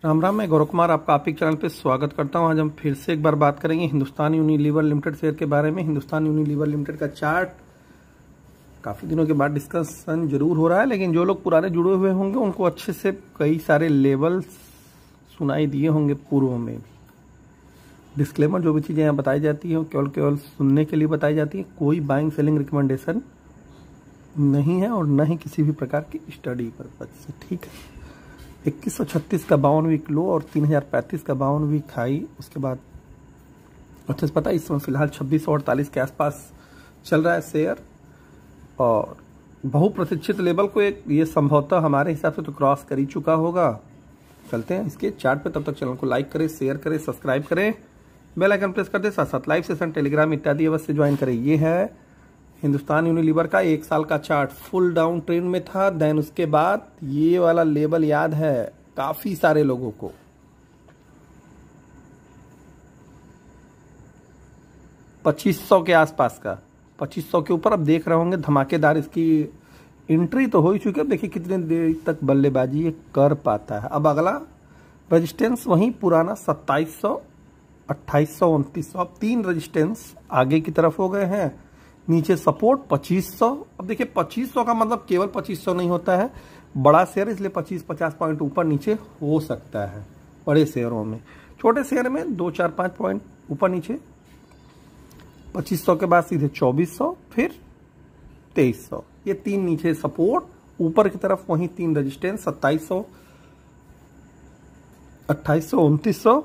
राम राम, मैं गौरव कुमार आपका आप चैनल पे स्वागत करता हूं। आज हम फिर से एक बार बात करेंगे हिंदुस्तान यूनिलीवर लिमिटेड शेयर के बारे में। हिंदुस्तान यूनिलीवर लिमिटेड का चार्ट काफ़ी दिनों के बाद डिस्कशन जरूर हो रहा है, लेकिन जो लोग पुराने जुड़े हुए होंगे उनको अच्छे से कई सारे लेवल्स सुनाई दिए होंगे पूर्व में भी। डिस्क्लेमर, जो भी चीज़ें यहाँ बताई जाती हैं केवल सुनने के लिए बताई जाती है, कोई बाइंग सेलिंग रिकमेंडेशन नहीं है और न ही किसी भी प्रकार की स्टडी पर्पज से। ठीक है, 2136 का 52 वीक लो और 3035 का 52 वीक हाई। उसके बाद अच्छे से पता है इस समय फिलहाल 2648 के आसपास चल रहा है शेयर, और बहुप्रतीक्षित लेवल को एक ये संभवतः हमारे हिसाब से तो क्रॉस कर ही चुका होगा। चलते हैं इसके चार्ट पे, तब तक चैनल को लाइक करें, शेयर करें, सब्सक्राइब करें, बेल आइकन प्रेस कर दे, साथ साथ लाइव सेशन टेलीग्राम इत्यादि अवश्य ज्वाइन करें। ये है हिंदुस्तान यूनिलीवर का 1 साल का चार्ट। फुल डाउन ट्रेंड में था, देन उसके बाद ये वाला लेवल याद है काफी सारे लोगों को, 2500 के आसपास का, 2500 के ऊपर। अब देख रहे होंगे धमाकेदार इसकी एंट्री तो हो ही चुकी है। देखिए कितने देर तक बल्लेबाजी ये कर पाता है। अब अगला रेजिस्टेंस वहीं पुराना 2700, 2800, 2900। अब 3 रेजिस्टेंस आगे की तरफ हो गए हैं। नीचे सपोर्ट 2500। अब देखिए 2500 का मतलब केवल 2500 नहीं होता है, बड़ा शेयर इसलिए 25-50 पॉइंट ऊपर नीचे हो सकता है बड़े शेयरों में। छोटे शेयर में 2-4-5 पॉइंट ऊपर नीचे। 2500 के बाद सीधे 2400, फिर 2300। ये 3 नीचे सपोर्ट, ऊपर की तरफ वहीं 3 रेजिस्टेंस 2700, 2800, 2900।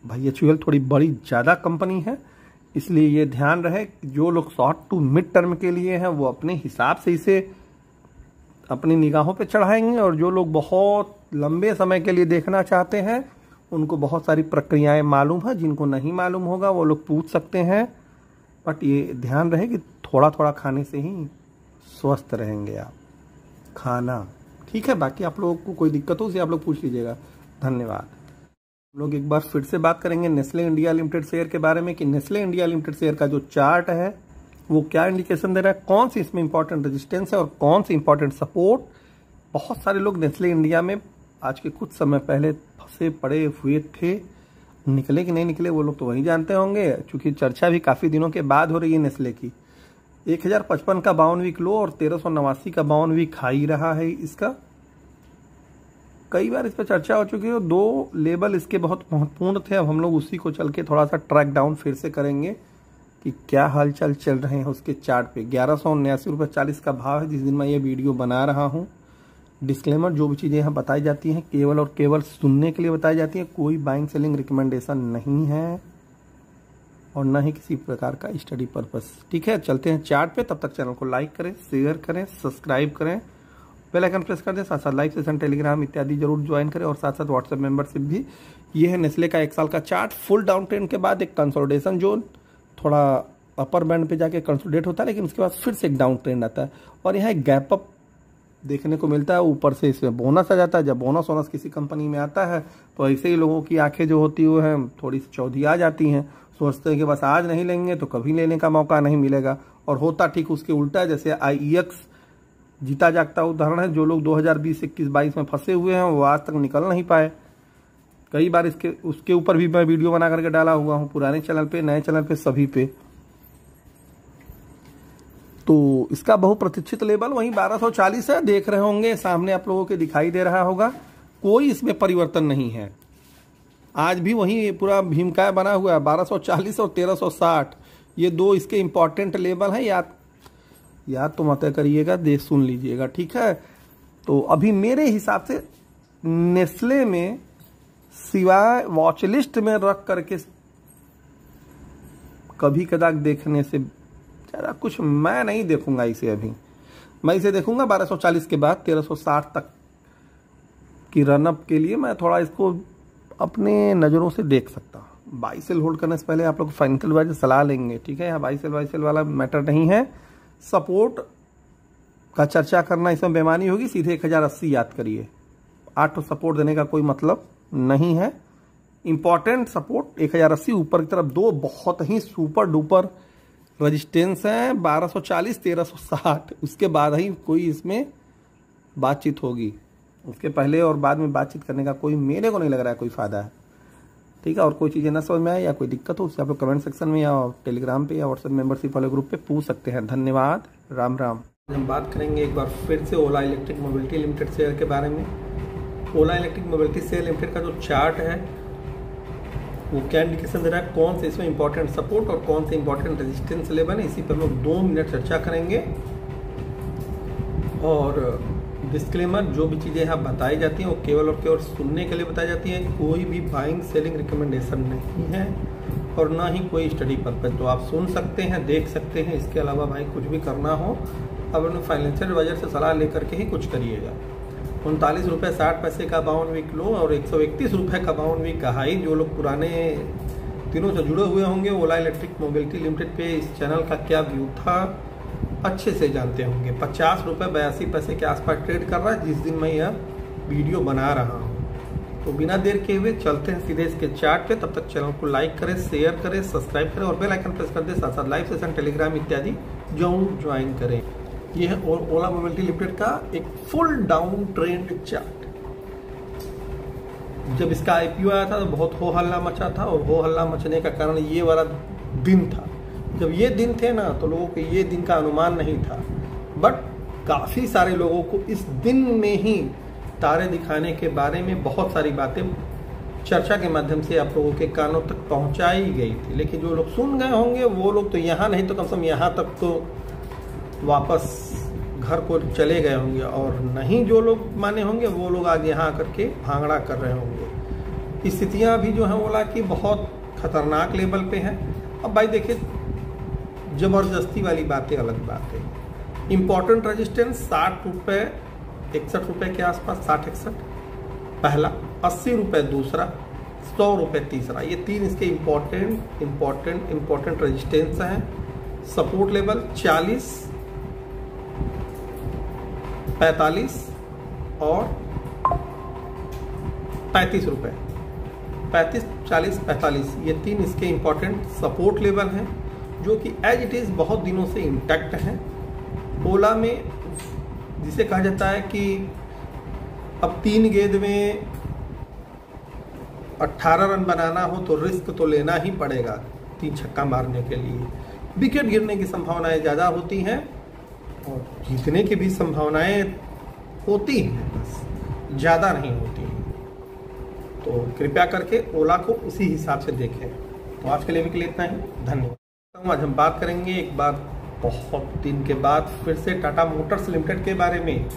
भाई HUL थोड़ी बड़ी ज़्यादा कंपनी है, इसलिए ये ध्यान रहे कि जो लोग शॉर्ट टू मिड टर्म के लिए हैं वो अपने हिसाब से इसे अपनी निगाहों पे चढ़ाएंगे, और जो लोग बहुत लंबे समय के लिए देखना चाहते हैं उनको बहुत सारी प्रक्रियाएं मालूम है। जिनको नहीं मालूम होगा वो लोग पूछ सकते हैं, बट ये ध्यान रहे कि थोड़ा थोड़ा खाने से ही स्वस्थ रहेंगे आप। खाना ठीक है, बाकी आप लोगों को कोई दिक्कत हो उसे आप लोग पूछ लीजिएगा। धन्यवाद। लोग एक बार फिर से बात करेंगे नेस्ले इंडिया लिमिटेड शेयर के बारे में कि नेस्ले इंडिया लिमिटेड शेयर का जो चार्ट है वो क्या इंडिकेशन दे रहा है, कौन सी इसमें इंपॉर्टेंट रेजिस्टेंस है और कौन सी इंपॉर्टेंट सपोर्ट। बहुत सारे लोग नेस्ले इंडिया में आज के कुछ समय पहले फंसे पड़े हुए थे, निकले कि नहीं निकले वो लोग तो वही जानते होंगे, क्योंकि चर्चा भी काफ़ी दिनों के बाद हो रही है नेस्ले की। 1055 का 52 वीक लो और 1389 का 52 वीक हाई रहा है इसका। कई बार इस पर चर्चा हो चुकी है। 2 लेवल इसके बहुत महत्वपूर्ण थे। अब हम लोग उसी को चल के थोड़ा सा ट्रैक डाउन फिर से करेंगे कि क्या हालचाल चल रहे हैं उसके चार्ट पे। 1179.40 का भाव है जिस दिन मैं ये वीडियो बना रहा हूँ। डिस्क्लेमर, जो भी चीज़ें यहाँ बताई जाती हैं केवल और केवल सुनने के लिए बताई जाती हैं, कोई बाइंग सेलिंग रिकमेंडेशन नहीं है और न ही किसी प्रकार का स्टडी पर्पस। ठीक है, चलते हैं चार्ट पे, तब तक चैनल को लाइक करें, शेयर करें, सब्सक्राइब करें, बेल आइकन प्रेस कर दें, साथ साथ लाइव सेशन टेलीग्राम इत्यादि जरूर ज्वाइन करें, और साथ साथ व्हाट्सएप मेंबरशिप भी। ये है नेस्ले का 1 साल का चार्ट। फुल डाउन ट्रेंड के बाद एक कंसोलिडेशन जोन, थोड़ा अपर बैंड पे जाके कंसोलिडेट होता है, लेकिन उसके बाद फिर से एक डाउन ट्रेंड आता है और यहाँ एक गैप अप देखने को मिलता है। ऊपर से इसमें बोनस आ जाता है। जब बोनस किसी कंपनी में आता है तो ऐसे ही लोगों की आंखें जो होती है थोड़ी सी चौधी आ जाती हैं, सोचते हैं कि बस आज नहीं लेंगे तो कभी लेने का मौका नहीं मिलेगा, और होता ठीक उसके उल्टा है। जैसे IEX जीता जागता उदाहरण है। जो लोग 2020, 21, 22 में फंसे हुए हैं वो आज तक निकल नहीं पाए। कई बार उसके ऊपर भी मैं वीडियो बना करके डाला हुआ हूँ, पुराने चैनल पे, नए चैनल पे, सभी पे। तो इसका बहुप्रतीक्षित लेवल वहीं 1240 है, देख रहे होंगे सामने आप लोगों के दिखाई दे रहा होगा। कोई इसमें परिवर्तन नहीं है, आज भी वही पूरा भीमकाय बना हुआ है। 1240 और 1360 ये 2 इसके इंपॉर्टेंट लेवल हैं। याद तो मत करिएगा, देख सुन लीजिएगा। ठीक है, तो अभी मेरे हिसाब से नेस्ले में सिवाय वॉच लिस्ट में रख करके कभी कदाक देखने से ज़्यादा कुछ मैं नहीं देखूंगा इसे। अभी मैं इसे देखूंगा 1240 के बाद 1360 तक की रनअप के लिए मैं थोड़ा इसको अपने नज़रों से देख सकता हूँ। बाई सेल होल्ड करने से पहले आप लोग फाइनेंशियल वाइज सलाह लेंगे। ठीक है, यहाँ बाई सेल वाला मैटर नहीं है। सपोर्ट का चर्चा करना इसमें बेमानी होगी। सीधे 1080 याद करिए, 8 सपोर्ट देने का कोई मतलब नहीं है। इंपॉर्टेंट सपोर्ट 1080 ऊपर की तरफ। 2 बहुत ही सुपर डुपर रेजिस्टेंस है, 1240, 1360। उसके बाद ही कोई इसमें बातचीत होगी। उसके पहले और बाद में बातचीत करने का कोई, मेरे को नहीं लग रहा है कोई फ़ायदा है। ठीक है, और कोई चीज़ें ना समझ में आए या कोई दिक्कत हो उससे आप लोग कमेंट सेक्शन में या टेलीग्राम पे या व्हाट्सएप मेंबरशिप वाले ग्रुप पे पूछ सकते हैं। धन्यवाद, राम राम। हम बात करेंगे एक बार फिर से ओला इलेक्ट्रिक मोबिलिटी लिमिटेड शेयर के बारे में। ओला इलेक्ट्रिक मोबिलिटी शेयर लिमिटेड का जो चार्ट है वो क्या इंडिकेशन दे रहा है, कौन से इसमें इंपॉर्टेंट सपोर्ट और कौन से इंपॉर्टेंट रेजिस्टेंस लेवल है, इसी पर हम लोग 2 मिनट चर्चा करेंगे। और डिस्क्लेमर, जो भी चीज़ें यहाँ बताई जाती हैं वो केवल और केवल सुनने के लिए बताई जाती हैं, कोई भी बाइंग सेलिंग रिकमेंडेशन नहीं है और ना ही कोई स्टडी पर्पज। तो आप सुन सकते हैं, देख सकते हैं, इसके अलावा भाई कुछ भी करना हो अब अपने फाइनेंशियल एडवाइजर से सलाह लेकर के ही कुछ करिएगा। 39 रुपये 60 पैसे का 52 वीक लो और 131 रुपये का 52 वीक का हाई। जो लोग पुराने दिनों से जुड़े हुए होंगे ओला इलेक्ट्रिक मोबिलिटी लिमिटेड पे इस चैनल का क्या व्यू था अच्छे से जानते होंगे। 50 रुपये 82 पैसे के आसपास ट्रेड कर रहा है जिस दिन मैं यह वीडियो बना रहा हूँ। तो बिना देर के हुए चलते हैं सीधे इसके चार्ट पे। तब तक चैनल को लाइक करें, शेयर करें, सब्सक्राइब करें और बेल आइकन प्रेस कर दें। साथ साथ लाइव सेशन, टेलीग्राम इत्यादि जरूर ज्वाइन करें। यह है ओला मोबिलिटी लिमिटेड का एक फुल डाउन ट्रेंड चार्ट। जब इसका आईपीओ आया था तो बहुत हो हल्ला मचा था और हो हल्ला मचने का कारण ये वाला दिन था। जब ये दिन थे ना तो लोगों को ये दिन का अनुमान नहीं था, बट काफ़ी सारे लोगों को इस दिन में ही तारे दिखाने के बारे में बहुत सारी बातें चर्चा के माध्यम से आप लोगों के कानों तक पहुंचाई गई थी। लेकिन जो लोग सुन गए होंगे वो लोग तो यहाँ नहीं तो कम से कम यहाँ तक तो वापस घर को चले गए होंगे, और नहीं जो लोग माने होंगे वो लोग आज यहाँ आकर के भांगड़ा कर रहे होंगे। स्थितियाँ भी जो हैं ओला की बहुत खतरनाक लेवल पे हैं। अब भाई देखिए, ज़बरदस्ती वाली बातें अलग बात है। इम्पोर्टेंट रेजिस्टेंस 60 रुपये 61 रुपये के आसपास, 60-61 पहला, 80 रुपये दूसरा, 100 रुपये तीसरा। ये 3 इसके इम्पोर्टेंट रेजिस्टेंस हैं। सपोर्ट लेवल 40, 45 और 35 रुपये। 35, 40, 45 ये 3 इसके इम्पोर्टेंट सपोर्ट लेवल हैं जो कि एज इट इज़ बहुत दिनों से इंटैक्ट हैं। ओला में जिसे कहा जाता है कि अब 3 गेंद में 18 रन बनाना हो तो रिस्क तो लेना ही पड़ेगा 3 छक्का मारने के लिए। विकेट गिरने की संभावनाएं ज़्यादा होती हैं और जीतने की भी संभावनाएं होती हैं, बस ज़्यादा नहीं होती हैं। तो कृपया करके ओला को उसी हिसाब से देखें। तो आज के लिए भी इतना ही, धन्यवाद। आज हम बात करेंगे एक बार बहुत दिन के बाद फिर से टाटा मोटर्स लिमिटेड के बारे में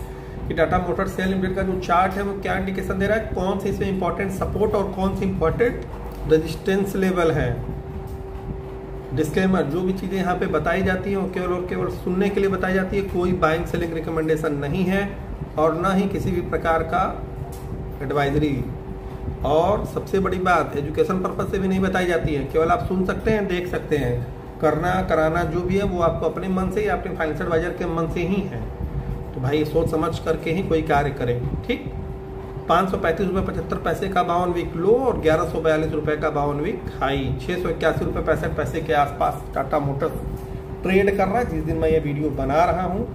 कि टाटा मोटर्स शेयर लिमिटेड का जो चार्ट है वो क्या इंडिकेशन दे रहा है, कौन से इसमें इंपॉर्टेंट सपोर्ट और कौन से इंपॉर्टेंट रेजिस्टेंस लेवल है। डिस्क्लेमर, जो भी चीज़ें यहाँ पे बताई जाती हैं वो केवल और केवल सुनने के लिए बताई जाती है, कोई बाइंग सेलिंग रिकमेंडेशन नहीं है और ना ही किसी भी प्रकार का एडवाइजरी। और सबसे बड़ी बात, एजुकेशन पर्पज से भी नहीं बताई जाती है, केवल आप सुन सकते हैं, देख सकते हैं। करना कराना जो भी है वो आपको अपने मन से या अपने फाइनेंशियल एडवाइजर के मन से ही है। तो भाई सोच समझ करके ही कोई कार्य करें, ठीक। 535 रुपये 75 पैसे का 52 वीक लो और 1142 रुपये का 52 वीक हाई। 681 रुपये 65 पैसे के आसपास टाटा मोटर्स ट्रेड कर रहा है जिस दिन मैं ये वीडियो बना रहा हूँ।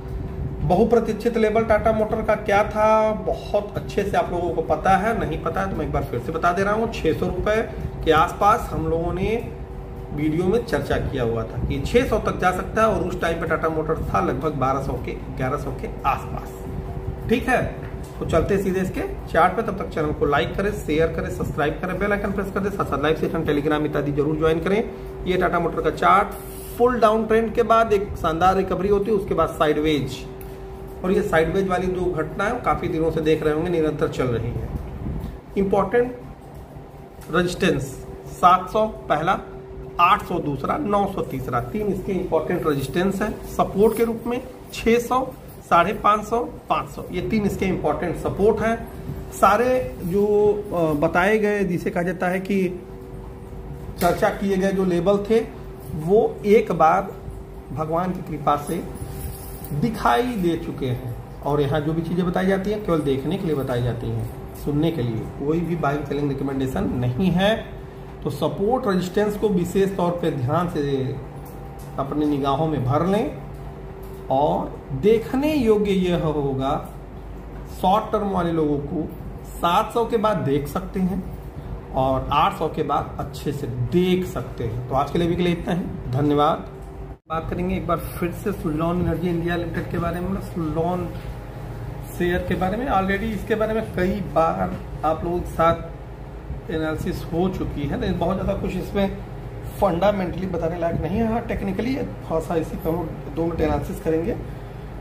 बहुप्रतीक्षित लेवल टाटा मोटर का क्या था बहुत अच्छे से आप लोगों को पता है, नहीं पता है तो मैं एक बार फिर से बता दे रहा हूँ। 600 रुपये के आसपास हम लोगों ने वीडियो में चर्चा किया हुआ था कि 600 तक जा सकता है और उस टाइम पे टाटा मोटर्स था लगभग 1100 के आसपास, ठीक है। तो चलते सीधे इसके चार्ट पे। तब तक चैनल को लाइक करें, शेयर करें, सब्सक्राइब करें, बेल आइकन प्रेस कर दें। साथ साथ लाइव सेशन, टेलीग्राम इत्यादि जरूर ज्वाइन करें। ये टाटा मोटर का चार्ट फुल डाउन ट्रेंड के बाद एक शानदार रिकवरी होती है, उसके बाद साइडवेज, और ये साइडवेज वाली जो घटना है काफी दिनों से देख रहे होंगे, निरंतर चल रही है। इंपॉर्टेंट रेजिस्टेंस 700 पहला, 800 दूसरा, 900 तीसरा, 3 इसके इंपॉर्टेंट रेजिस्टेंस है। सपोर्ट के रूप में 600, 550, 500 ये 3 इसके इंपॉर्टेंट सपोर्ट हैं। सारे जो बताए गए जिसे कहा जाता है कि चर्चा किए गए जो लेवल थे वो एक बार भगवान की कृपा से दिखाई दे चुके हैं। और यहाँ जो भी चीज़ें बताई जाती हैं केवल देखने के लिए बताई जाती हैं, सुनने के लिए, कोई भी बाइंग सेलिंग रिकमेंडेशन नहीं है। तो सपोर्ट रेजिस्टेंस को विशेष तौर पे ध्यान से अपनी निगाहों में भर लें और देखने योग्य यह होगा शॉर्ट टर्म वाले लोगों को 700 के बाद देख सकते हैं और 800 के बाद अच्छे से देख सकते हैं। तो आज के लिए भी इतना ही, धन्यवाद। बात करेंगे एक बार फिर से सुज़लॉन एनर्जी इंडिया लिमिटेड के बारे में, सुज़लॉन शेयर के बारे में। ऑलरेडी इसके बारे में कई बार आप लोगों के साथ एनालिसिस हो चुकी है, लेकिन बहुत ज़्यादा कुछ इसमें फंडामेंटली बताने लायक नहीं है। हाँ, टेक्निकली थोड़ा सा इसी पर हम 2 मिनट एनालिसिस करेंगे।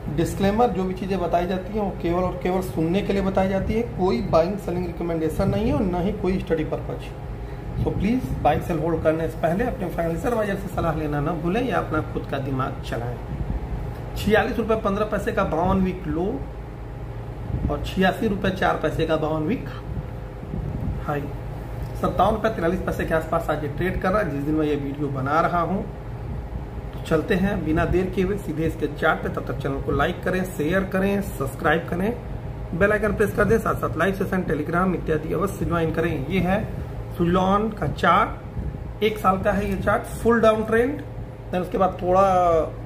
डिस्क्लेमर, जो भी चीज़ें बताई जाती हैं वो केवल और केवल सुनने के लिए बताई जाती है, कोई बाइंग सेलिंग रिकमेंडेशन नहीं है और ना ही कोई स्टडी पर्पज। तो प्लीज़ बाइंग सेल होल्ड करने से पहले अपने फाइनेंशियल एडवाइजर से सलाह लेना ना भूलें या अपना खुद का दिमाग चलाएं। 46 रुपये 15 पैसे का 52 वीक लो और 86 रुपये 4 पैसे का 52 वीक हाई। 57 रुपये 43 पैसे के आसपास आज ये ट्रेड कर रहा है जिस दिन मैं ये वीडियो बना रहा हूँ। तो चलते हैं बिना देर किए हुए सीधे इसके चार्ट पे। तब तक चैनल को लाइक करें, शेयर करें, सब्सक्राइब करें, बेल आइकन प्रेस कर दें, साथ साथ लाइव सेशन, टेलीग्राम इत्यादि अवश्य ज्वाइन करें। ये है सुज़लॉन का चार्ट, 1 साल का है ये chart, full down trend. Then उसके बाद थोड़ा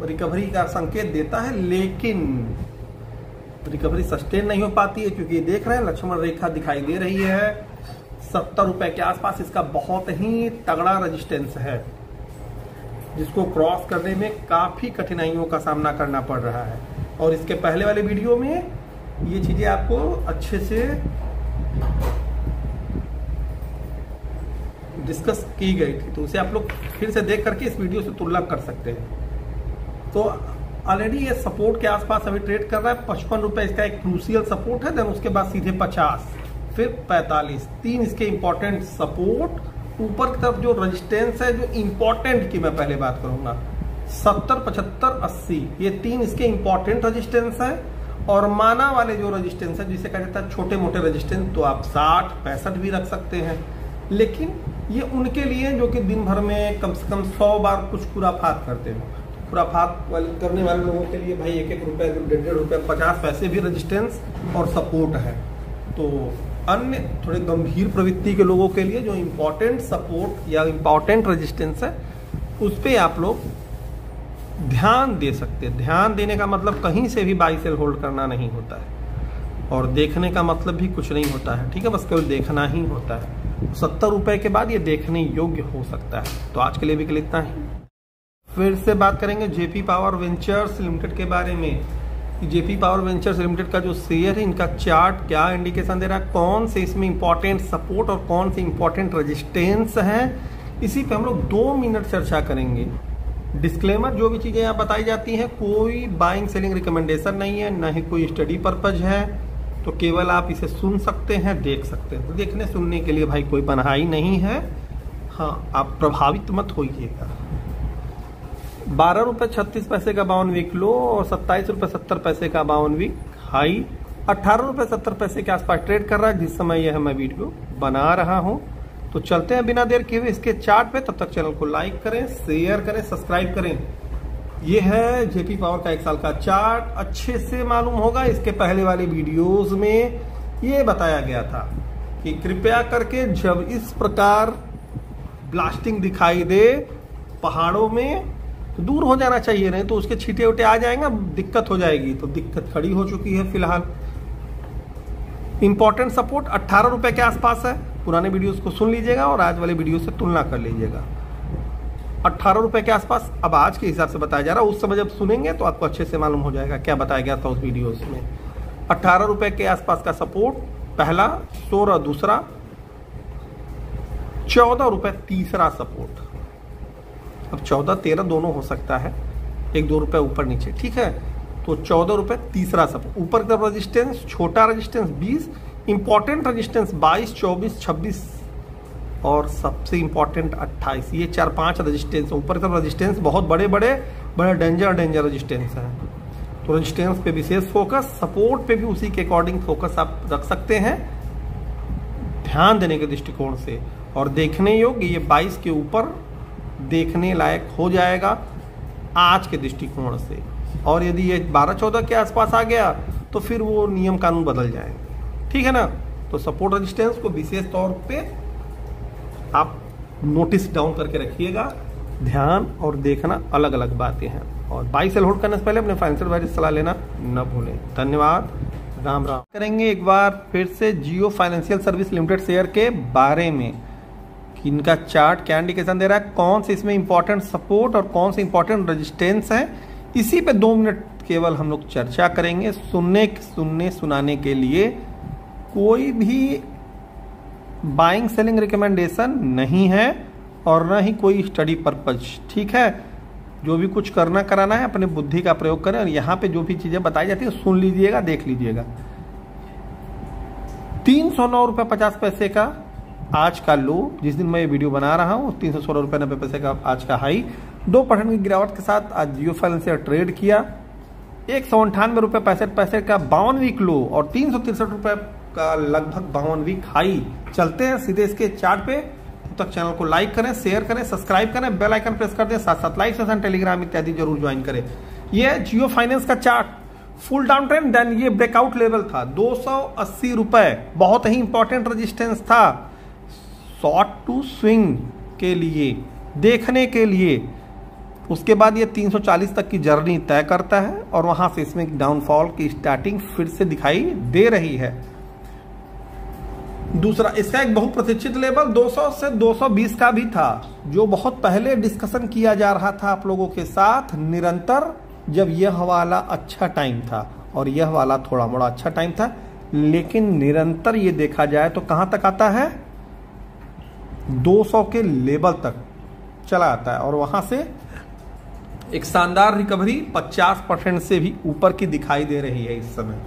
रिकवरी का संकेत देता है, लेकिन रिकवरी सस्टेन नहीं हो पाती है क्योंकि देख रहे हैं लक्ष्मण रेखा दिखाई दे रही है 70 रुपए के आसपास। इसका बहुत ही तगड़ा रेजिस्टेंस है जिसको क्रॉस करने में काफी कठिनाइयों का सामना करना पड़ रहा है। और इसके पहले वाले वीडियो में ये चीजें आपको अच्छे से डिस्कस की गई थी, तो उसे आप लोग फिर से देख करके इस वीडियो से तुलना कर सकते हैं। तो ऑलरेडी ये सपोर्ट के आसपास अभी ट्रेड कर रहा है। 55 रुपए इसका एक क्रूशियल सपोर्ट है, देन उसके बाद सीधे 50, फिर 45, 3 इसके इंपॉर्टेंट सपोर्ट। ऊपर की तरफ जो रेजिस्टेंस है, जो इंपॉर्टेंट की मैं पहले बात करूंगा, 70, 75, 80, ये 3 इसके इंपॉर्टेंट रेजिस्टेंस है। और माना वाले जो रेजिस्टेंस है, जिसे कहा जाता है छोटे मोटे रेजिस्टेंस, तो आप 60, 65 भी रख सकते हैं। लेकिन ये उनके लिए जो कि दिन भर में कम से कम 100 बार कुछ खुराफात करते हो। खुराफात करने वाले लोगों के लिए भाई 1-1 रुपये, 1.5 रुपये, 50 पैसे भी रेजिस्टेंस और सपोर्ट है। तो अन्य थोड़े गंभीर प्रवृत्ति के लोगों के लिए जो इम्पोर्टेंट सपोर्ट या इम्पोर्टेंट रेजिस्टेंस है, उस पर आप लोग ध्यान दे सकते हैं। ध्यान देने का मतलब कहीं से भी बाई सेल होल्ड करना नहीं होता है और देखने का मतलब भी कुछ नहीं होता है, ठीक है, बस केवल देखना ही होता है। 70 रुपए के बाद ये देखने योग्य हो सकता है। तो आज के लिए भी इतना ही। फिर से बात करेंगे जेपी पावर वेंचर्स लिमिटेड के बारे में। जेपी पावर वेंचर्स लिमिटेड का जो शेयर है, इनका चार्ट क्या इंडिकेशन दे रहा है, कौन से इसमें इंपॉर्टेंट सपोर्ट और कौन से इंपॉर्टेंट रेजिस्टेंस है, इसी पे हम लोग 2 मिनट चर्चा करेंगे। डिस्क्लेमर, जो भी चीजें यहाँ बताई जाती हैं कोई बाइंग सेलिंग रिकमेंडेशन नहीं है, ना ही कोई स्टडी पर्पज है, तो केवल आप इसे सुन सकते हैं, देख सकते हैं। तो देखने सुनने के लिए भाई कोई पनाही नहीं है। हाँ, आप प्रभावित मत होइएगा। 12 रुपये 36 पैसे का 52 वीक लो और 27 रुपये 70 पैसे का 52 वीक हाई। 18 रुपये 70 पैसे के आसपास ट्रेड कर रहा है जिस समय यह मैं वीडियो बना रहा हूं। तो चलते हैं बिना देर किए हुए इसके चार्ट पे। तब तक चैनल को लाइक करें, शेयर करें, सब्सक्राइब करें। ये है जेपी पावर का 1 साल का चार्ट। अच्छे से मालूम होगा, इसके पहले वाले वीडियोज में ये बताया गया था कि कृपया करके जब इस प्रकार ब्लास्टिंग दिखाई दे पहाड़ों में तो दूर हो जाना चाहिए, नहीं तो उसके छींटे उटे आ जाएंगे, दिक्कत हो जाएगी। तो दिक्कत खड़ी हो चुकी है फिलहाल। इंपॉर्टेंट सपोर्ट 18 रुपए के आसपास है। पुराने वीडियोस को सुन लीजिएगा और आज वाले वीडियो से तुलना कर लीजिएगा। 18 रुपए के आसपास अब आज के हिसाब से बताया जा रहा है। उस समय जब सुनेंगे तो आपको अच्छे से मालूम हो जाएगा क्या बताया गया था उस वीडियोस में। 18 रुपए के आसपास का सपोर्ट पहला, 16 दूसरा, 14 रुपए तीसरा सपोर्ट। अब 14-13 दोनों हो सकता है, 1-2 रुपए ऊपर नीचे, ठीक है। तो 14 रुपए तीसरा सपोर्ट। ऊपर की तरफ रेजिस्टेंस, छोटा रेजिस्टेंस 20, इंपॉर्टेंट रेजिस्टेंस 22, 24, 26 और सबसे इंपॉर्टेंट 28। ये 4-5 रेजिस्टेंस। ऊपर की तरफ रेजिस्टेंस बहुत बड़े डेंजर रेजिस्टेंस है। तो रेजिस्टेंस पे विशेष फोकस, सपोर्ट पे भी उसी के अकॉर्डिंग फोकस आप रख सकते हैं ध्यान देने के दृष्टिकोण से। और देखने योग्य ये 22 के ऊपर देखने लायक हो जाएगा आज के दृष्टिकोण से। और यदि ये 12-14 के आसपास आ गया तो फिर वो नियम कानून बदल जाएंगे, ठीक है ना। तो सपोर्ट रेजिस्टेंस को विशेष तौर पे आप नोटिस डाउन करके रखिएगा। ध्यान और देखना अलग अलग बातें हैं। और बाई सेल होल्ड करने से पहले अपने फाइनेंशियल एडवाइजर से सलाह लेना न भूलें। धन्यवाद। राम राम। करेंगे एक बार फिर से जियो फाइनेंशियल सर्विस लिमिटेड शेयर के बारे में कि इनका चार्ट क्या इंडिकेशन दे रहा है, कौन से इसमें इंपॉर्टेंट सपोर्ट और कौन से इंपॉर्टेंट रेजिस्टेंस है। इसी पे 2 मिनट केवल हम लोग चर्चा करेंगे। सुनाने के लिए कोई भी बाइंग सेलिंग रिकमेंडेशन नहीं है और न ही कोई स्टडी पर्पज। ठीक है, जो भी कुछ करना कराना है अपने बुद्धि का प्रयोग करें और यहाँ पे जो भी चीजें बताई जाती है सुन लीजिएगा, देख लीजिएगा। 309 रुपये 50 पैसे का आज का लो, जिस दिन मैं ये वीडियो बना रहा हूँ 316 रुपये 90 पैसे का आज का हाई। 2% की गिरावट के साथ आज जियो फाइनेंशियल ट्रेड किया। 198 रुपये 65 पैसे का 52 वीक लो और 363 रुपये का लगभग 52 वीक हाई। चलते हैं सीधे इसके चार्ट पे। तब तक चैनल को लाइक करें, शेयर करें, सब्सक्राइब करें, बेल आइकन प्रेस कर दें, साथ साथ लाइव सेशन, टेलीग्राम इत्यादि जरूर ज्वाइन करें। ये जियो फाइनेंस का chart full down trend, then ये ब्रेकआउट लेवल था 280 रुपए, बहुत ही इंपॉर्टेंट रेजिस्टेंस था शॉर्ट टू स्विंग के लिए, देखने के लिए। उसके बाद ये 340 तक की जर्नी तय करता है और वहां से इसमें डाउनफॉल की स्टार्टिंग फिर से दिखाई दे रही है। दूसरा, इसका एक बहुप्रतीक्षित लेवल 200 से 220 का भी था, जो बहुत पहले डिस्कशन किया जा रहा था आप लोगों के साथ निरंतर, जब यह वाला अच्छा टाइम था और यह वाला थोड़ा मोड़ा अच्छा टाइम था। लेकिन निरंतर ये देखा जाए तो कहां तक आता है, 200 के लेवल तक चला आता है और वहां से एक शानदार रिकवरी 50% से भी ऊपर की दिखाई दे रही है इस समय।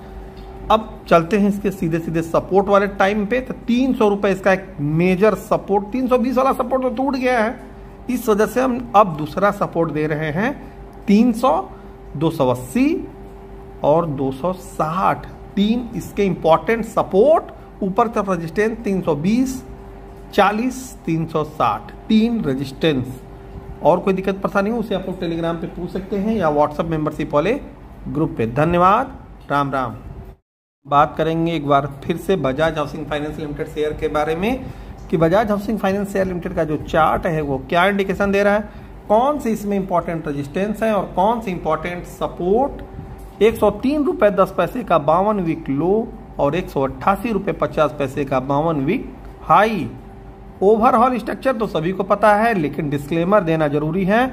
अब चलते हैं इसके सीधे सीधे सपोर्ट वाले टाइम पे। तो 300 रुपए इसका एक मेजर सपोर्ट, 320 वाला सपोर्ट तो टूट गया है, इस वजह से हम अब दूसरा सपोर्ट दे रहे हैं 300, 280 और 260। 3 इसके इंपॉर्टेंट सपोर्ट, ऊपर तरफ रेजिस्टेंस 320, 40, 360, 3 रेजिस्टेंस। और कोई दिक्कत परेशानी हो उसे आप लोग टेलीग्राम पे पूछ सकते हैं या व्हाट्सएप मेंबरशिप वाले ग्रुप पे। धन्यवाद, राम राम। बात करेंगे एक बार फिर से Bajaj housing finance limited share के बारे में कि Bajaj housing finance share limited का जो चार्ट है वो क्या इंडिकेशन दे रहा है, कौन से इसमें इंपॉर्टेंट रेजिस्टेंस है और कौन से इंपॉर्टेंट सपोर्ट। 103 रुपये 10 पैसे का 52 वीक लो और 188 रुपये 50 पैसे का 52 वीक हाई। ओवरऑल स्ट्रक्चर तो सभी को पता है, लेकिन डिस्क्लेमर देना जरूरी है।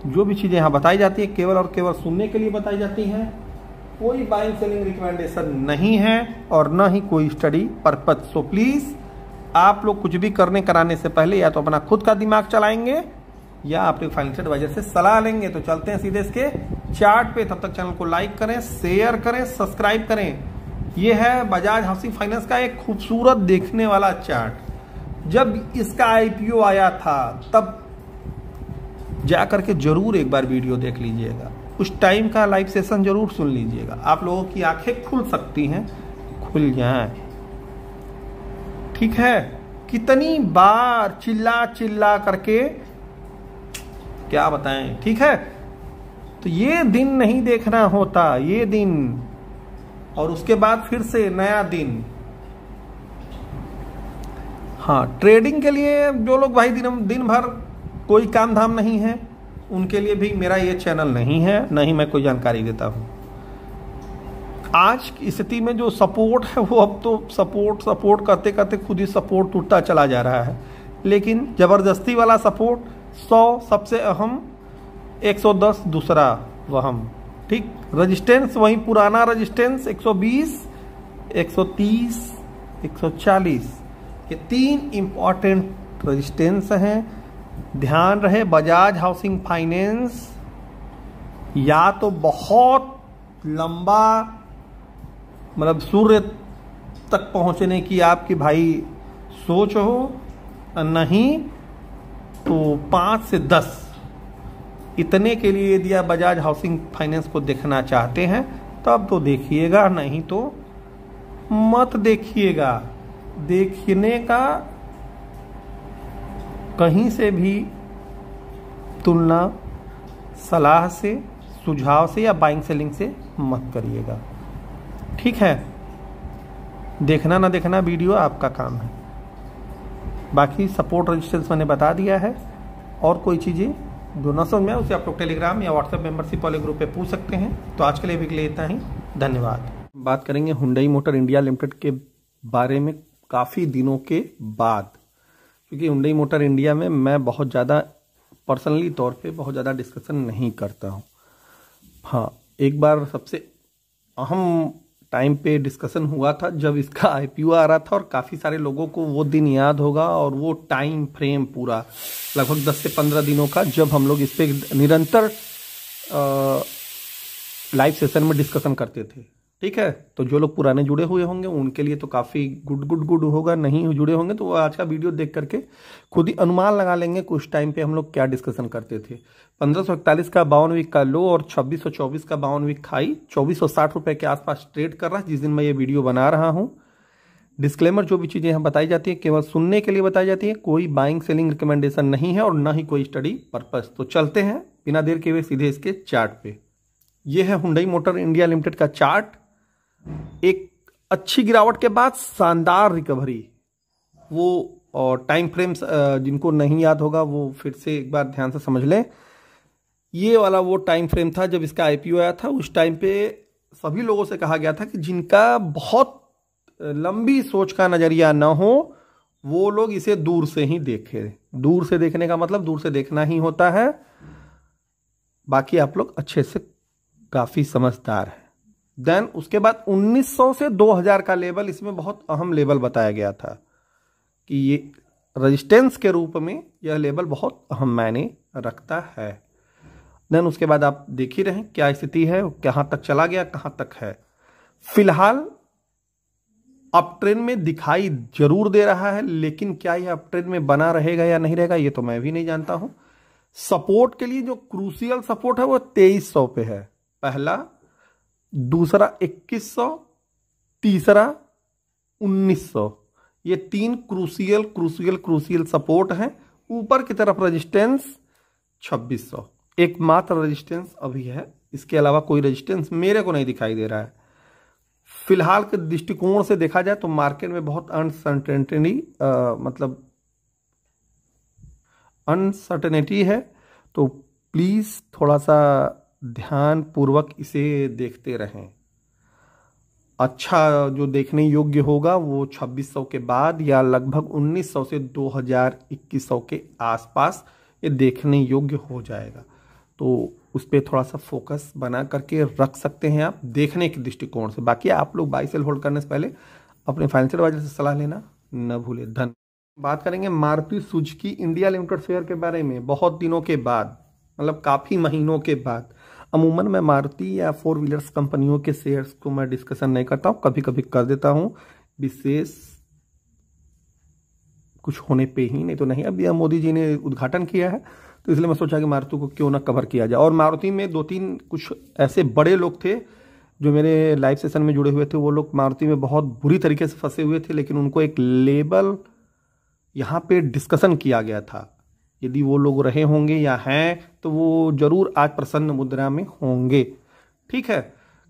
जो भी चीजें यहाँ बताई जाती है केवल और केवल सुनने के लिए बताई जाती हैं, कोई बाइंग सेलिंग रिकमेंडेशन नहीं है और न ही कोई स्टडी पर्पज। सो प्लीज आप लोग कुछ भी करने कराने से पहले या तो अपना खुद का दिमाग चलाएंगे या अपने फाइनेंशियल एडवाइजर से सलाह लेंगे। तो चलते हैं सीधे इसके चार्ट पे। तब तक चैनल को लाइक करें, शेयर करें, सब्सक्राइब करें। यह है बजाज हाउसिंग फाइनेंस का एक खूबसूरत देखने वाला चार्ट। जब इसका आईपीओ आया था तब जाकर के जरूर एक बार वीडियो देख लीजिएगा, उस टाइम का लाइव सेशन जरूर सुन लीजिएगा। आप लोगों की आंखें खुल सकती हैं, खुल जाएं। ठीक है, कितनी बार चिल्ला चिल्ला करके क्या बताएं। ठीक है, तो ये दिन नहीं देखना होता, ये दिन और उसके बाद फिर से नया दिन। हाँ, ट्रेडिंग के लिए जो लोग भाई दिन भर कोई काम धाम नहीं है, उनके लिए भी मेरा ये चैनल नहीं है, न ही मैं कोई जानकारी देता हूँ। आज की स्थिति में जो सपोर्ट है वो अब तो सपोर्ट करते करते खुद ही सपोर्ट टूटता चला जा रहा है। लेकिन जबरदस्ती वाला सपोर्ट 100 सबसे अहम, 110 दूसरा वहम। ठीक, रेजिस्टेंस वही पुराना रेजिस्टेंस 120, 130, 140, ये 3 इंपॉर्टेंट रेजिस्टेंस हैं। ध्यान रहे, बजाज हाउसिंग फाइनेंस या तो बहुत लंबा मतलब सूर्य तक पहुंचने की आपकी भाई सोच हो, नहीं तो 5 से 10 इतने के लिए यदि आप बजाज हाउसिंग फाइनेंस को देखना चाहते हैं तब तो देखिएगा, नहीं तो मत देखिएगा। देखने का कहीं से भी तुलना सलाह से, सुझाव से या बाइंग सेलिंग से मत करिएगा। ठीक है, देखना ना देखना वीडियो आपका काम है। बाकी सपोर्ट रेजिस्टेंस मैंने बता दिया है, और कोई चीज़ें जो न समझ में उसे आप लोग टेलीग्राम या व्हाट्सएप मेंबरशिप वाले ग्रुप पे पूछ सकते हैं। तो आज के लिए भी इतना ही, धन्यवाद। बात करेंगे हुंडई मोटर इंडिया लिमिटेड के बारे में काफ़ी दिनों के बाद, क्योंकि हुंडई मोटर इंडिया में मैं बहुत ज़्यादा पर्सनली तौर पे बहुत ज़्यादा डिस्कशन नहीं करता हूँ। हाँ, एक बार सबसे अहम टाइम पे डिस्कशन हुआ था जब इसका आईपीओ आ रहा था, और काफ़ी सारे लोगों को वो दिन याद होगा और वो टाइम फ्रेम पूरा लगभग 10 से 15 दिनों का, जब हम लोग इस पर निरंतर लाइव सेशन में डिस्कशन करते थे। ठीक है, तो जो लोग पुराने जुड़े हुए होंगे उनके लिए तो काफ़ी गुड होगा, नहीं जुड़े होंगे तो वो आज का वीडियो देख करके खुद ही अनुमान लगा लेंगे कुछ टाइम पे हम लोग क्या डिस्कशन करते थे। 1541 का 52 वीक का लो और 2624 का 52 वीक हाई 2460 रुपए के आसपास ट्रेड कर रहा है जिस दिन मैं ये वीडियो बना रहा हूँ। डिस्क्लेमर, जो भी चीज़ें यहाँ बताई जाती है केवल सुनने के लिए बताई जाती है, कोई बाइंग सेलिंग रिकमेंडेशन नहीं है और ना ही कोई स्टडी पर्पस। तो चलते हैं बिना देर के हुए सीधे इसके चार्ट पे। ये है हुंडई मोटर इंडिया लिमिटेड का चार्ट। एक अच्छी गिरावट के बाद शानदार रिकवरी, वो और टाइम फ्रेम्स जिनको नहीं याद होगा वो फिर से एक बार ध्यान से समझ लें। ये वाला वो टाइम फ्रेम था जब इसका आईपीओ आया था। उस टाइम पे सभी लोगों से कहा गया था कि जिनका बहुत लंबी सोच का नजरिया ना हो वो लोग इसे दूर से ही देखें। दूर से देखने का मतलब दूर से देखना ही होता है, बाकी आप लोग अच्छे से काफी समझदार हैं। देन उसके बाद 1900 से 2000 का लेवल, इसमें बहुत अहम लेवल बताया गया था कि ये रेजिस्टेंस के रूप में यह लेवल बहुत अहम मायने रखता है। देन उसके बाद आप देख ही रहे क्या स्थिति है, कहां तक चला गया, कहां तक है। फिलहाल अप ट्रेंड में दिखाई जरूर दे रहा है, लेकिन क्या यह अप ट्रेंड में बना रहेगा या नहीं रहेगा ये तो मैं भी नहीं जानता हूं। सपोर्ट के लिए जो क्रूशियल सपोर्ट है वो 2300 पे है, पहला, दूसरा 2100, तीसरा 1900। ये तीन क्रूशियल सपोर्ट हैं। ऊपर की तरफ रेजिस्टेंस 2600, एकमात्र रेजिस्टेंस अभी है, इसके अलावा कोई रेजिस्टेंस मेरे को नहीं दिखाई दे रहा है। फिलहाल के दृष्टिकोण से देखा जाए तो मार्केट में बहुत अनसर्टेनिटी है, तो प्लीज थोड़ा सा ध्यान पूर्वक इसे देखते रहें। अच्छा जो देखने योग्य होगा वो 2600 के बाद या लगभग 1900 से 2100 के आसपास ये देखने योग्य हो जाएगा, तो उस पर थोड़ा सा फोकस बना करके रख सकते हैं आप देखने के दृष्टिकोण से। बाकी आप लोग बाई सेल होल्ड करने से पहले अपने फाइनेंशियल एडवाइजर से सलाह लेना न भूले। धन बात करेंगे Maruti Suzuki India limited share के बारे में। बहुत दिनों के बाद, मतलब काफ़ी महीनों के बाद, अमूमन मैं मारुति या 4 व्हीलर्स कंपनियों के शेयर्स को मैं डिस्कशन नहीं करता हूँ, कभी कभी कर देता हूँ विशेष कुछ होने पे ही, नहीं तो नहीं। अभी मोदी जी ने उद्घाटन किया है तो इसलिए मैं सोचा कि मारुति को क्यों ना कवर किया जाए। और मारुति में 2-3 कुछ ऐसे बड़े लोग थे जो मेरे लाइव सेशन में जुड़े हुए थे, वो लोग मारुति में बहुत बुरी तरीके से फंसे हुए थे, लेकिन उनको एक लेबल यहाँ पे डिस्कशन किया गया था। यदि वो लोग रहे होंगे या हैं तो वो जरूर आज प्रसन्न मुद्रा में होंगे। ठीक है,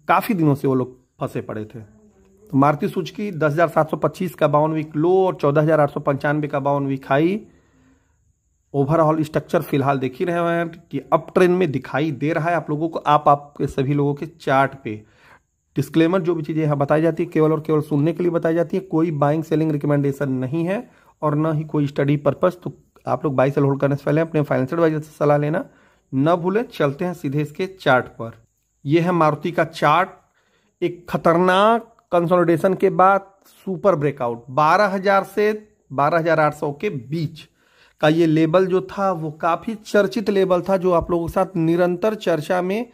काफ़ी दिनों से वो लोग फंसे पड़े थे। तो मारुति सुजुकी 10,725 का 52 वीक लो और 14,895 का 52 वीक हाई। ओवरऑल स्ट्रक्चर फिलहाल देख ही रहे हैं कि अप ट्रेंड में दिखाई दे रहा है आप लोगों को, आपके सभी लोगों के चार्ट पे। डिस्क्लेमर, जो भी चीज़ें यहाँ बताई जाती है केवल और केवल सुनने के लिए बताई जाती है, कोई बाइंग सेलिंग रिकमेंडेशन नहीं है और ना ही कोई स्टडी पर्पस। तो आप लोग बाई सेल होल्ड करने से पहले अपने फाइनेंशियल एडवाइजर से सलाह लेना न भूलें। चलते हैं सीधे इसके चार्ट पर। यह है मारुति का चार्ट। एक खतरनाक कंसोलिडेशन के बाद सुपर ब्रेकआउट 12,000 से 12,800 के बीच का ये लेवल जो था वो काफी चर्चित लेवल था, जो आप लोगों के साथ निरंतर चर्चा में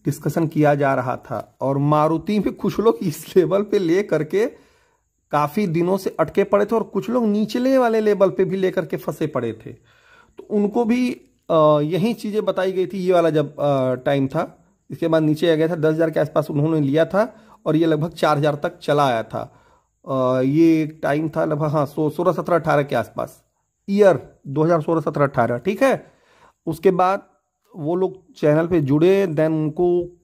डिस्कशन किया जा रहा था। और मारुति में कुछ लोग इस लेवल पे ले करके काफी दिनों से अटके पड़े थे और कुछ लोग निचले वाले लेवल पे भी लेकर के फंसे पड़े थे, तो उनको भी यही चीजें बताई गई थी। ये वाला जब टाइम था, इसके बाद नीचे आ गया था 10,000 के आसपास उन्होंने लिया था और ये लगभग 4,000 तक चला आया था। ये टाइम था लगभग 16, 17, 18 के आसपास, ईयर 2016, 17, 18। ठीक है, उसके बाद वो लोग चैनल पे जुड़े, देन उनको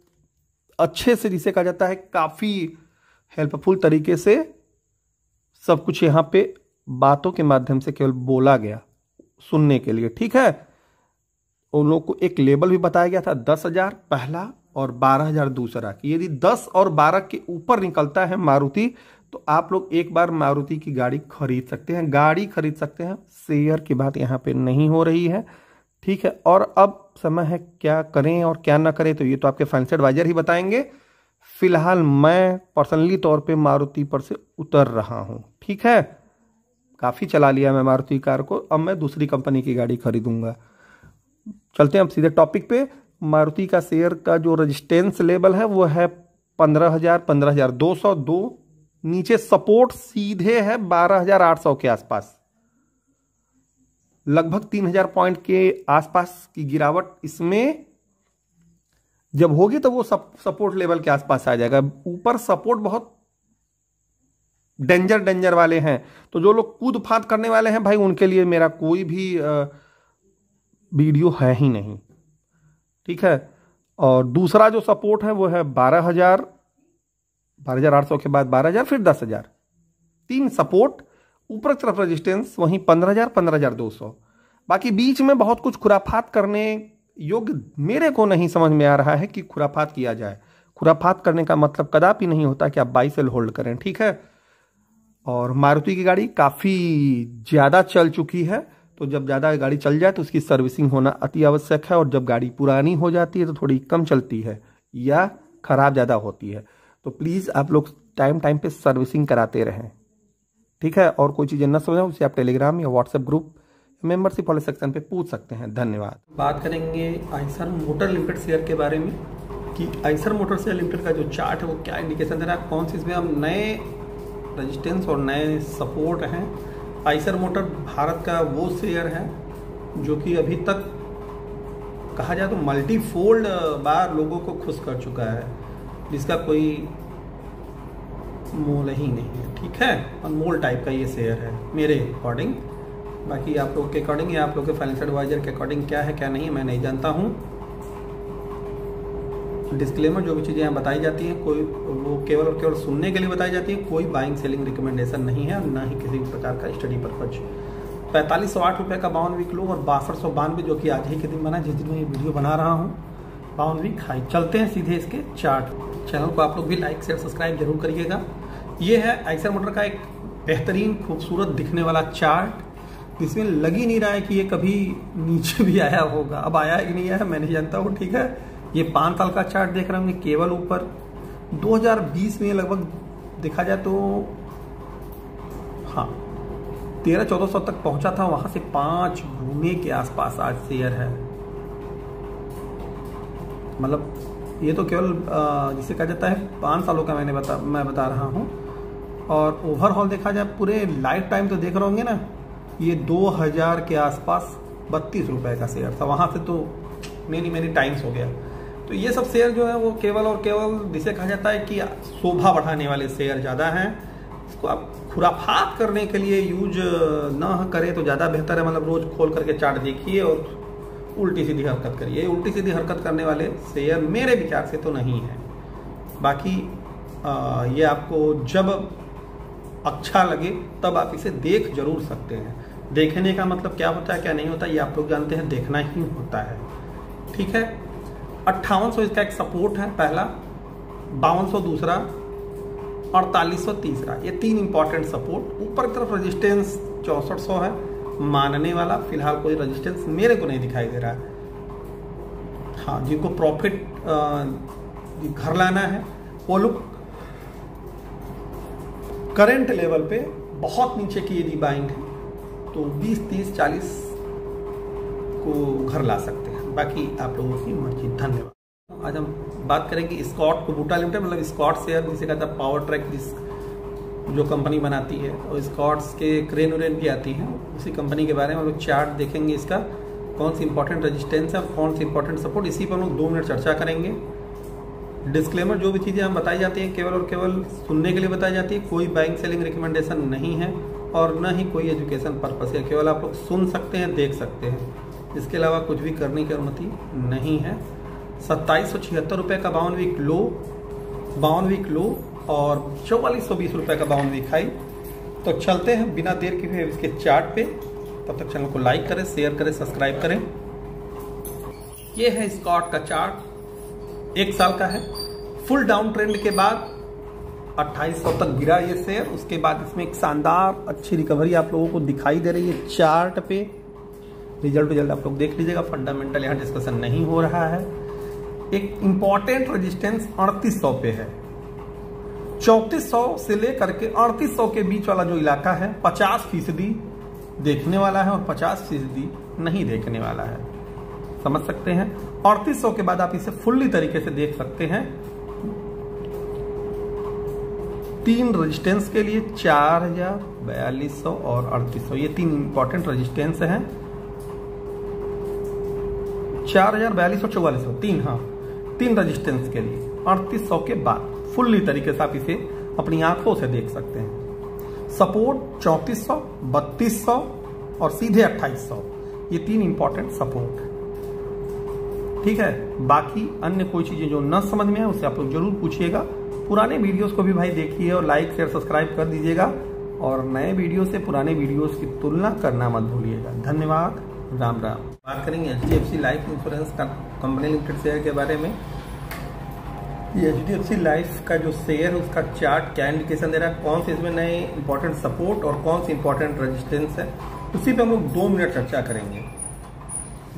अच्छे से, जिसे कहा जाता है काफी हेल्पफुल तरीके से सब कुछ यहाँ पे बातों के माध्यम से केवल बोला गया सुनने के लिए। ठीक है, उन लोग को एक लेवल भी बताया गया था 10,000 पहला, और 12,000 दूसरा कि यदि 10 और 12 के ऊपर निकलता है मारुति तो आप लोग एक बार मारुति की गाड़ी खरीद सकते हैं, गाड़ी खरीद सकते हैं। शेयर की बात यहाँ पे नहीं हो रही है, ठीक है। और अब समय है क्या करें और क्या ना करें, तो ये तो आपके फाइनेंस एडवाइजर ही बताएंगे। फिलहाल मैं पर्सनली तौर पे मारुति पर से उतर रहा हूँ, ठीक है। काफ़ी चला लिया मैं मारुति कार को, अब मैं दूसरी कंपनी की गाड़ी खरीदूंगा। चलते हैं अब सीधे टॉपिक पे। मारुति का शेयर का जो रेजिस्टेंस लेवल है वो है 15,000, 15,202। नीचे सपोर्ट सीधे है 12,800 के आसपास, लगभग 3,000 पॉइंट के आसपास की गिरावट इसमें जब होगी तो वो सपोर्ट लेवल के आसपास आ जाएगा। ऊपर सपोर्ट बहुत डेंजर वाले हैं, तो जो लोग कूद फाद करने वाले हैं भाई उनके लिए मेरा कोई भी वीडियो है ही नहीं, ठीक है। और दूसरा जो सपोर्ट है वो है 12,000, 12,800 के बाद 12,000, फिर 10,000। 3 सपोर्ट, ऊपर की तरफ रेजिस्टेंस वहीं 15,000, 15,200। बाकी बीच में बहुत कुछ खुराफात करने योग्य मेरे को नहीं समझ में आ रहा है कि खुराफात किया जाए। खुराफात करने का मतलब कदापि नहीं होता कि आप बाई सेल होल्ड करें, ठीक है। और मारुति की गाड़ी काफ़ी ज़्यादा चल चुकी है, तो जब ज़्यादा गाड़ी चल जाए तो उसकी सर्विसिंग होना अति आवश्यक है। और जब गाड़ी पुरानी हो जाती है तो थोड़ी कम चलती है या ख़राब ज़्यादा होती है, तो प्लीज़ आप लोग टाइम पे सर्विसिंग कराते रहें, ठीक है। और कोई चीज़ें न समझें उसे आप टेलीग्राम या व्हाट्सएप ग्रुप मेंबरशिप वाले सेक्शन पे पूछ सकते हैं। धन्यवाद। बात करेंगे आइसर मोटर लिमिटेड शेयर के बारे में कि आइसर मोटर शेयर लिमिटेड का जो चार्ट है वो क्या इंडिकेशन दे रहा है, कौन सी इसमें अब नए रेजिस्टेंस और नए सपोर्ट हैं। आइसर मोटर भारत का वो शेयर है जो कि अभी तक कहा जाए तो मल्टीफोल्ड बार लोगों को खुश कर चुका है, जिसका कोई मोल ही नहीं है, ठीक है। अनमोल टाइप का ये शेयर है मेरे अकॉर्डिंग। बाकी आप लोग के अकॉर्डिंग या आप लोग के फाइनेंस एडवाइजर के अकॉर्डिंग क्या है क्या नहीं है मैं नहीं जानता हूँ। डिस्क्लेमर, जो भी चीज़ें यहाँ बताई जाती हैं कोई वो केवल और केवल सुनने के लिए बताई जाती है, कोई बाइंग सेलिंग रिकमेंडेशन नहीं है, ना ही किसी प्रकार का स्टडी पर्पज। 4508 रुपये का 52 वीक लो और 6292 जो कि आज ही के दिन बना, जिस दिन मैं ये वीडियो बना रहा हूँ, 52 वीक हाई। चलते हैं सीधे इसके चार्ट। चैनल को आप लोग भी लाइक शेयर सब्सक्राइब जरूर करिएगा। ये है आइसर मोटर का एक बेहतरीन खूबसूरत दिखने वाला चार्ट, जिसमें लग ही नहीं रहा है कि ये कभी नीचे भी आया होगा। अब आया कि नहीं आया मैं नहीं जानता हूँ, ठीक है। ये 5 साल का चार्ट देख रहे होंगे केवल ऊपर। 2020 में लगभग देखा जाए तो हाँ 1300-1400 तक पहुंचा था, वहां से 5 गुने के आसपास आज शेयर है। मतलब ये तो केवल जिसे कहा जाता है 5 सालों का मैं बता रहा हूं। और ओवरऑल देखा जाए पूरे लाइफ टाइम तो देख रहे होंगे ना, ये 2000 के आसपास 32 रुपए का शेयर था, वहां से तो मेनी टाइम्स हो गया। तो ये सब शेयर जो है वो केवल और केवल जिसे कहा जाता है कि शोभा बढ़ाने वाले शेयर ज़्यादा हैं। इसको आप खुराफात करने के लिए यूज ना करें तो ज़्यादा बेहतर है। मतलब रोज़ खोल करके चार्ट देखिए और उल्टी सीधी हरकत करिए। उल्टी सीधी हरकत करने वाले शेयर मेरे विचार से तो नहीं है। बाकी ये आपको जब अच्छा लगे तब आप इसे देख जरूर सकते हैं। देखने का मतलब क्या होता है क्या नहीं होता ये आप लोग जानते हैं, देखना ही होता है, ठीक है। 5800 इसका एक सपोर्ट है पहला, 5200 दूसरा, 4800 तीसरा, ये 3 इंपॉर्टेंट सपोर्ट। ऊपर की तरफ रेजिस्टेंस 6400 है मानने वाला, फिलहाल कोई रेजिस्टेंस मेरे को नहीं दिखाई दे रहा है। हाँ, जिनको प्रॉफिट घर लाना है वो लोग करंट लेवल पे बहुत नीचे की यदि बाइंग है तो 20, 30, 40 को घर ला सकते हैं। बाकी आप लोगों की मर्जी। धन्यवाद। आज हम बात करेंगे स्कॉट कुबूटा लिमिटेड, मतलब स्कॉट शेयर जिसे कहता है पावर ट्रैक, जो कंपनी बनाती है, और स्कॉट्स के क्रेन उरेन भी आती हैं, उसी कंपनी के बारे में हम लोग चार्ट देखेंगे। इसका कौन सी इंपॉर्टेंट रेजिस्टेंस है, कौन सी इंपॉर्टेंट सपोर्ट, इसी पर हम लोग 2 मिनट चर्चा करेंगे। डिस्क्लेमर, जो भी चीज़ें हम बताई जाती हैं केवल और केवल सुनने के लिए बताई जाती है, कोई बाइंग सेलिंग रिकमेंडेशन नहीं है और न ही कोई एजुकेशन पर्पस है। केवल आप लोग सुन सकते हैं, देख सकते हैं, इसके अलावा कुछ भी करने की अनुमति नहीं है। 2776 रुपये का 52 वीक लो, 52 वीक लो और 4420 रुपये का 52 वीक हाई। तो चलते हैं बिना देर के हुए इसके चार्ट पे। तब तक चैनल को लाइक करें, शेयर करें, सब्सक्राइब करें। ये है स्कॉट का चार्ट। 1 साल का है। फुल डाउन ट्रेंड के बाद 2800 तक गिरा ये शेयर, उसके बाद इसमें एक शानदार अच्छी रिकवरी आप लोगों को दिखाई दे रही है चार्ट पे। रिजल्ट आप लोग देख लीजिएगा, फंडामेंटल यहाँ डिस्कशन नहीं हो रहा है। एक इंपॉर्टेंट रेजिस्टेंस 3800 पे है। 3400 से लेकर के 3800 के बीच वाला जो इलाका है 50% देखने वाला है और 50% नहीं देखने वाला है, समझ सकते हैं। 3800 के बाद आप इसे फुल्ली तरीके से देख सकते हैं। 3 रेजिस्टेंस के लिए 4000, 4200 और 3800, ये 3 इंपॉर्टेंट रेजिस्टेंस हैं। 4000, 4200, 4400, 3 रेजिस्टेंस के लिए 3800 के बाद फुल्ली तरीके से आप इसे अपनी आंखों से देख सकते हैं। सपोर्ट 3400, 3200 और सीधे 2800, ये 3 इंपॉर्टेंट सपोर्ट, ठीक है। बाकी अन्य कोई चीजें जो न समझ में आए उससे आप लोग जरूर पूछिएगा। पुराने वीडियोस को भी भाई देखिए और लाइक शेयर सब्सक्राइब कर दीजिएगा, और नए वीडियो से पुराने वीडियोस की तुलना करना मत भूलिएगा। धन्यवाद, राम राम। बात करेंगे HDFC लाइफ इंश्योरेंस का कंपनी लिमिटेड शेयर के बारे में। ये HDFC लाइफ का जो शेयर है उसका चार्ट क्या इंडिकेशन दे रहा है, कौन से इसमें नए इंपॉर्टेंट सपोर्ट और कौन सी इंपॉर्टेंट रेजिस्टेंस है, उसी पे हम लोग 2 मिनट चर्चा करेंगे।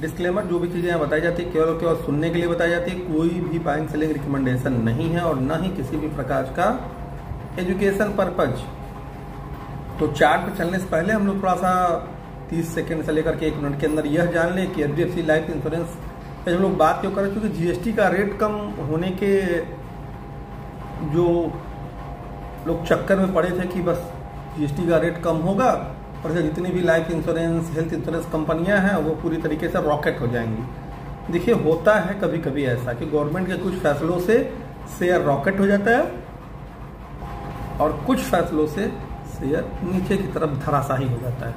डिस्क्लेमर, जो भी चीजें यहाँ बताई जाती है केवल और केवल सुनने के लिए बताई जाती है, कोई भी बाइंग सेलिंग रिकमेंडेशन नहीं है और न ही किसी भी प्रकार का एजुकेशन पर्पज। तो चार्ट पे चलने से पहले हम लोग थोड़ा सा 30 सेकंड से लेकर के 1 मिनट के अंदर यह जान लें कि HDFC लाइफ इंश्योरेंस पे हम लोग बात क्यों कर रहे हैं, क्योंकि GST का रेट कम होने के जो लोग चक्कर में पड़े थे कि बस GST का रेट कम होगा और जितनी भी लाइफ इंश्योरेंस हेल्थ इंश्योरेंस कंपनियां हैं वो पूरी तरीके से रॉकेट हो जाएंगी। देखिए, होता है कभी कभी ऐसा कि गवर्नमेंट के कुछ फैसलों से शेयर रॉकेट हो जाता है और कुछ फैसलों से शेयर नीचे की तरफ धराशायी हो जाता है।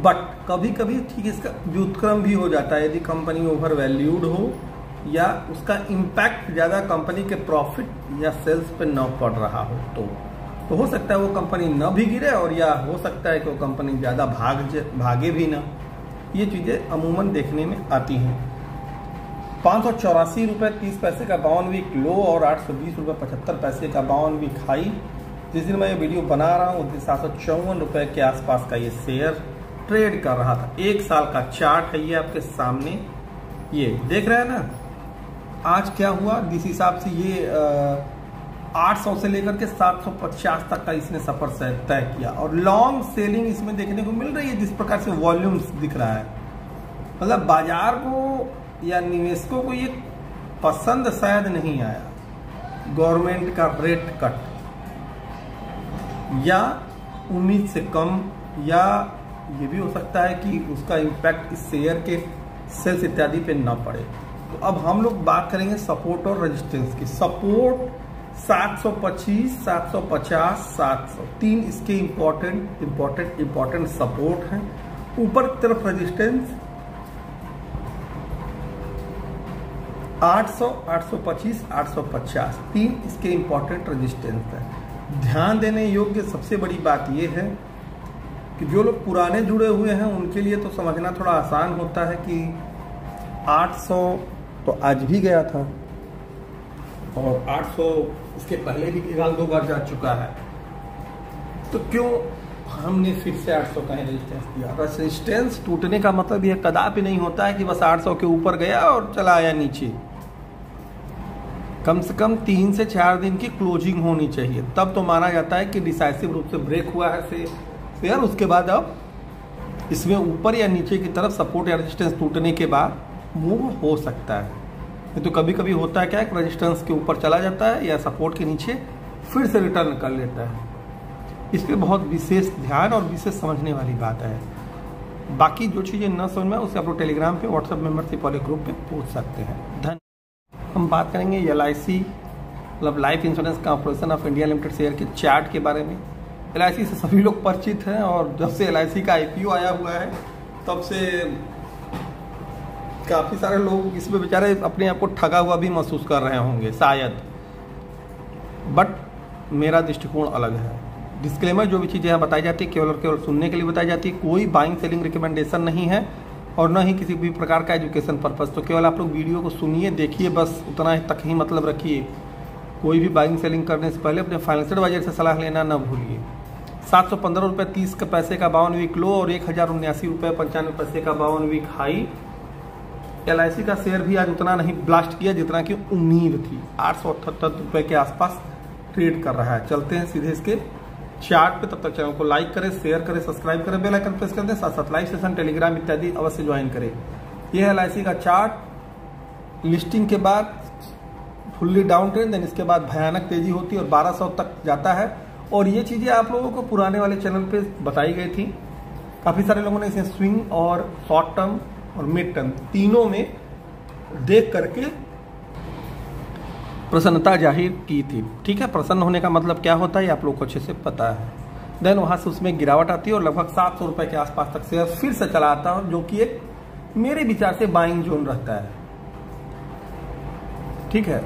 बट कभी कभी ठीक इसका व्युत्क्रम भी हो जाता है, यदि कंपनी ओवर वैल्यूड हो या उसका इम्पैक्ट ज़्यादा कंपनी के प्रॉफिट या सेल्स पे न पड़ रहा हो तो हो सकता है वो कंपनी न भी गिरे, और या हो सकता है कि वो कंपनी ज़्यादा भागे भी ना। ये चीज़ें अमूमन देखने में आती हैं। 584 रुपये 30 पैसे का 52 वीक लो और 820 रुपये 75 पैसे का 52 वीक हाई। जिस दिन मैं ये वीडियो बना रहा हूँ उस दिन 754 रुपये के आसपास का ये शेयर ट्रेड कर रहा था। 1 साल का चार्ट है ये आपके सामने, ये देख रहे हैं ना। आज क्या हुआ, जिस हिसाब से ये 800 से लेकर के 750 तक का इसने सफर तय किया और लॉन्ग सेलिंग इसमें देखने को मिल रही है। जिस प्रकार से वॉल्यूम्स दिख रहा है, मतलब बाजार को या निवेशकों को ये पसंद शायद नहीं आया गवर्नमेंट का रेट कट, या उम्मीद से कम, या ये भी हो सकता है कि उसका इम्पैक्ट इस शेयर के सेल्स इत्यादि पे न पड़े। तो अब हम लोग बात करेंगे सपोर्ट और रेजिस्टेंस की। सपोर्ट 725, 750, 700, 3 इसके इंपॉर्टेंट सपोर्ट हैं। ऊपर की तरफ रेजिस्टेंस 800, 825, 850, 3 इसके इंपॉर्टेंट रेजिस्टेंस है। ध्यान देने योग्य सबसे बड़ी बात यह है कि जो लोग पुराने जुड़े हुए हैं उनके लिए तो समझना थोड़ा आसान होता है कि 800 तो आज भी गया था और 800 इसके पहले भी 1-2 बार जा चुका है, तो क्यों हमने फिर से 800 का रेजिस्टेंस दिया। रेजिस्टेंस टूटने का मतलब यह कदापि नहीं होता है कि बस 800 के ऊपर गया और चला आया नीचे। कम से कम 3 से 4 दिन की क्लोजिंग होनी चाहिए, तब तो माना जाता है कि डिसाइसिव रूप से ब्रेक हुआ है शेयर। उसके बाद अब इसमें ऊपर या नीचे की तरफ सपोर्ट या रेजिस्टेंस टूटने के बाद मूव हो सकता है। तो कभी कभी होता है क्या है, रेजिस्टेंस के ऊपर चला जाता है या सपोर्ट के नीचे फिर से रिटर्न कर लेता है। इस पर बहुत विशेष ध्यान और विशेष समझने वाली बात है। बाकी जो चीज़ें न समझ में उससे आप लोग टेलीग्राम पे व्हाट्सएप मेंबरशिप वाले ग्रुप पे पूछ सकते हैं। धन्यवाद। हम बात करेंगे LIC मतलब life insurance corporation of India limited share के चार्ट के बारे में। LIC से सभी लोग परिचित हैं और जब से LIC का IPO आया हुआ है तब से काफ़ी सारे लोग इसमें बेचारे अपने आप को ठगा हुआ भी महसूस कर रहे होंगे शायद, बट मेरा दृष्टिकोण अलग है। डिस्क्लेमर, जो भी चीज़ें यहाँ बताई जाती है केवल और केवल सुनने के लिए बताई जाती है, कोई बाइंग सेलिंग रिकमेंडेशन नहीं है और न ही किसी भी प्रकार का एजुकेशन पर्पस। तो केवल आप लोग वीडियो को सुनिए, देखिए, बस उतना तक ही मतलब रखिए। कोई भी बाइंग सेलिंग करने से पहले अपने फाइनेंशियल एडवाइजर से सलाह लेना न भूलिए। 715 रुपये 30 पैसे का 52 वीक लो और 1079 रुपये 95 पैसे का 52 वीक हाई। LIC का शेयर भी आज उतना नहीं ब्लास्ट किया जितना कि उम्मीद थी। 878 रुपये के आसपास ट्रेड कर रहा है। चलते हैं सीधे इसके चार्ट पे। तब तक चैनल को लाइक करें, शेयर करें, सब्सक्राइब करें, बेल आइकन प्रेस कर दें, साथ साथ लाइव सेशन, टेलीग्राम इत्यादि अवश्य ज्वाइन करें। यह है LIC का चार्ट। लिस्टिंग के बाद फुल्ली डाउन ट्रेंड, देन इसके बाद भयानक तेजी होती है और 1200 तक जाता है। और ये चीजें आप लोगों को पुराने वाले चैनल पे बताई गई थी। काफी सारे लोगों ने इसे स्विंग और शॉर्ट टर्म और मिड टर्म तीनों में देख करके प्रसन्नता जाहिर की थी। ठीक है, प्रसन्न होने का मतलब क्या होता है ये आप लोग को अच्छे से पता है। देन वहां से उसमें गिरावट आती है और लगभग 700 रुपए के आसपास तक शेयर फिर से चला आता है, जो कि एक मेरे विचार से बाइंग जोन रहता है। ठीक है,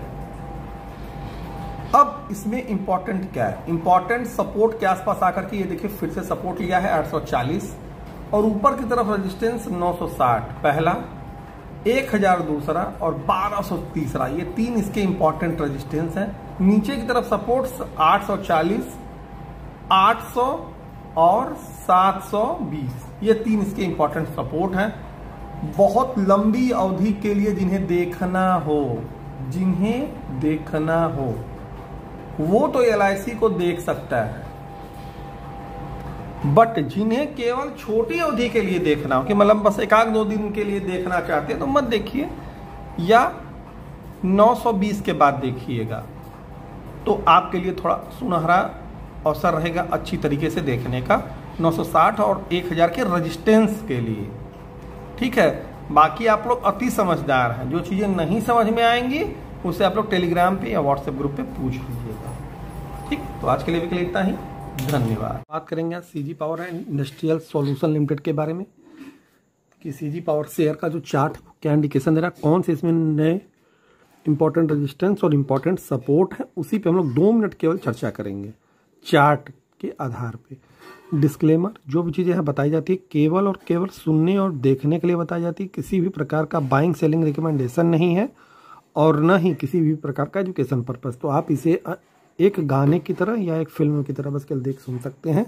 अब इसमें इंपॉर्टेंट क्या है? इंपॉर्टेंट सपोर्ट के आसपास आकर के ये देखिए फिर से सपोर्ट लिया है 840 और ऊपर की तरफ रेजिस्टेंस 960 पहला, 1000 दूसरा और 1200 तीसरा। ये तीन इसके इंपॉर्टेंट रेजिस्टेंस हैं। नीचे की तरफ सपोर्ट्स 840, 800 और 720। ये तीन इसके इंपॉर्टेंट सपोर्ट हैं। बहुत लंबी अवधि के लिए जिन्हें देखना हो वो तो LIC को देख सकता है, बट जिन्हें केवल छोटी अवधि के लिए देखना हो कि मतलब बस 1-2 दिन के लिए देखना चाहते हैं तो मत देखिए, या 920 के बाद देखिएगा, तो आपके लिए थोड़ा सुनहरा अवसर रहेगा अच्छी तरीके से देखने का। 960 और 1000 के रेजिस्टेंस के लिए। ठीक है, बाकी आप लोग अति समझदार हैं। जो चीजें नहीं समझ में आएंगी उसे आप लोग टेलीग्राम पे या व्हाट्सएप ग्रुप पे पूछ लीजिएगा। ठीक, तो आज के लिए भी इतना ही। धन्यवाद। बात करेंगे CG power and industrial solution limited के बारे में कि CG पावर शेयर का जो चार्ट क्या इंडिकेशन दे रहा है, कौन से इसमें नए इंपॉर्टेंट रेजिस्टेंस और इंपॉर्टेंट सपोर्ट है, उसी पे हम लोग 2 मिनट केवल चर्चा करेंगे चार्ट के आधार पे। डिस्क्लेमर, जो भी चीज़ें यहाँ बताई जाती है केवल और केवल सुनने और देखने के लिए बताई जाती है। किसी भी प्रकार का बाइंग सेलिंग रिकमेंडेशन नहीं है और न ही किसी भी प्रकार का एजुकेशन पर्पस। तो आप इसे एक गाने की तरह या एक फिल्म की तरह बस केवल देख सुन सकते हैं।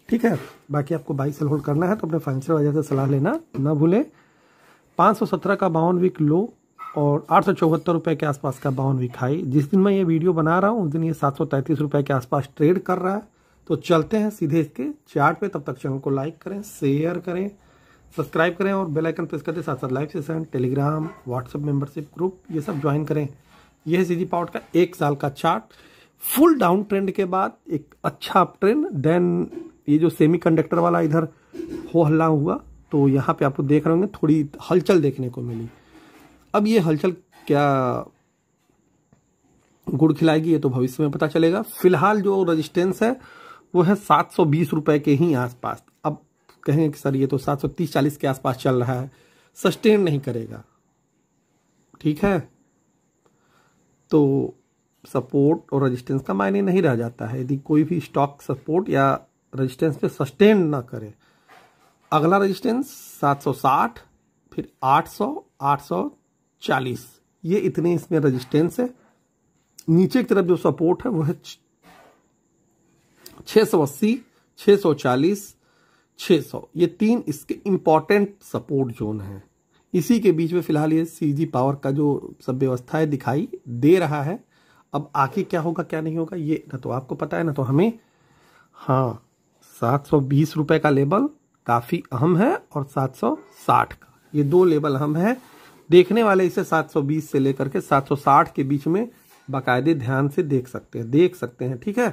ठीक है, बाकी आपको बाई सेल होल्ड करना है तो अपने फाइनेंशियल एडवाइजर से सलाह लेना न भूलें। 517 का 52 वीक लो और 874 रुपये के आसपास का 52 वीक हाई। जिस दिन मैं ये वीडियो बना रहा हूँ उस दिन ये 733 रुपये के आसपास ट्रेड कर रहा है। तो चलते हैं सीधे इसके चार्ट पे। तब तक चैनल को लाइक करें, शेयर करें, सब्सक्राइब करें और बेल आइकन प्रेस करते साथ साथ live session, Telegram, WhatsApp membership group ये सब ज्वाइन करें। यह है CG पावर का 1 साल का चार्ट। फुल डाउन ट्रेंड के बाद एक अच्छा अप ट्रेंड, देन ये जो सेमीकंडक्टर वाला इधर हो हल्ला हुआ, तो यहाँ पे आपको देख रहे होंगे थोड़ी हलचल देखने को मिली। अब ये हलचल क्या गुड़ खिलाएगी ये तो भविष्य में पता चलेगा। फिलहाल जो रेजिस्टेंस है वो है 720 रुपए के ही आसपास। अब कहेंगे कि सर ये तो 730-40 के आसपास चल रहा है, सस्टेन नहीं करेगा। ठीक है, तो सपोर्ट और रेजिस्टेंस का मायने नहीं रह जाता है यदि कोई भी स्टॉक सपोर्ट या रेजिस्टेंस पे सस्टेन ना करे। अगला रेजिस्टेंस 760, फिर 800, 840, ये इतने इसमें रेजिस्टेंस है। नीचे की तरफ जो सपोर्ट है वो है 680, 640, 600। ये तीन इसके इंपॉर्टेंट सपोर्ट जोन है। इसी के बीच में फिलहाल ये CG पावर का जो सब व्यवस्था है दिखाई दे रहा है। अब आगे क्या होगा क्या नहीं होगा ये ना तो आपको पता है ना तो हमें। हाँ, 720 रुपए का लेवल काफी अहम है और 760 का, ये 2 लेवल अहम है। देखने वाले इसे 720 से लेकर के 760 के बीच में बाकायदे ध्यान से देख सकते हैं। ठीक है,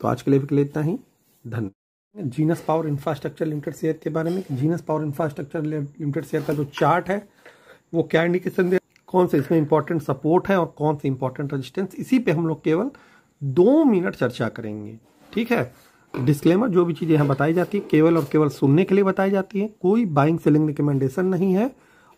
तो आज के लिए इतना ही। धन्यवाद। Genus power infrastructure limited share के बारे में। Genus power infrastructure limited share का जो चार्ट है वो क्या इंडिकेशन दे, कौन से इसमें इंपॉर्टेंट सपोर्ट है और कौन से इंपॉर्टेंट रेजिस्टेंस, इसी पे हम लोग केवल 2 मिनट चर्चा करेंगे। ठीक है, डिस्क्लेमर, जो भी चीजें यहाँ बताई जाती है केवल और केवल सुनने के लिए बताई जाती है। कोई बाइंग सेलिंग रिकमेंडेशन नहीं है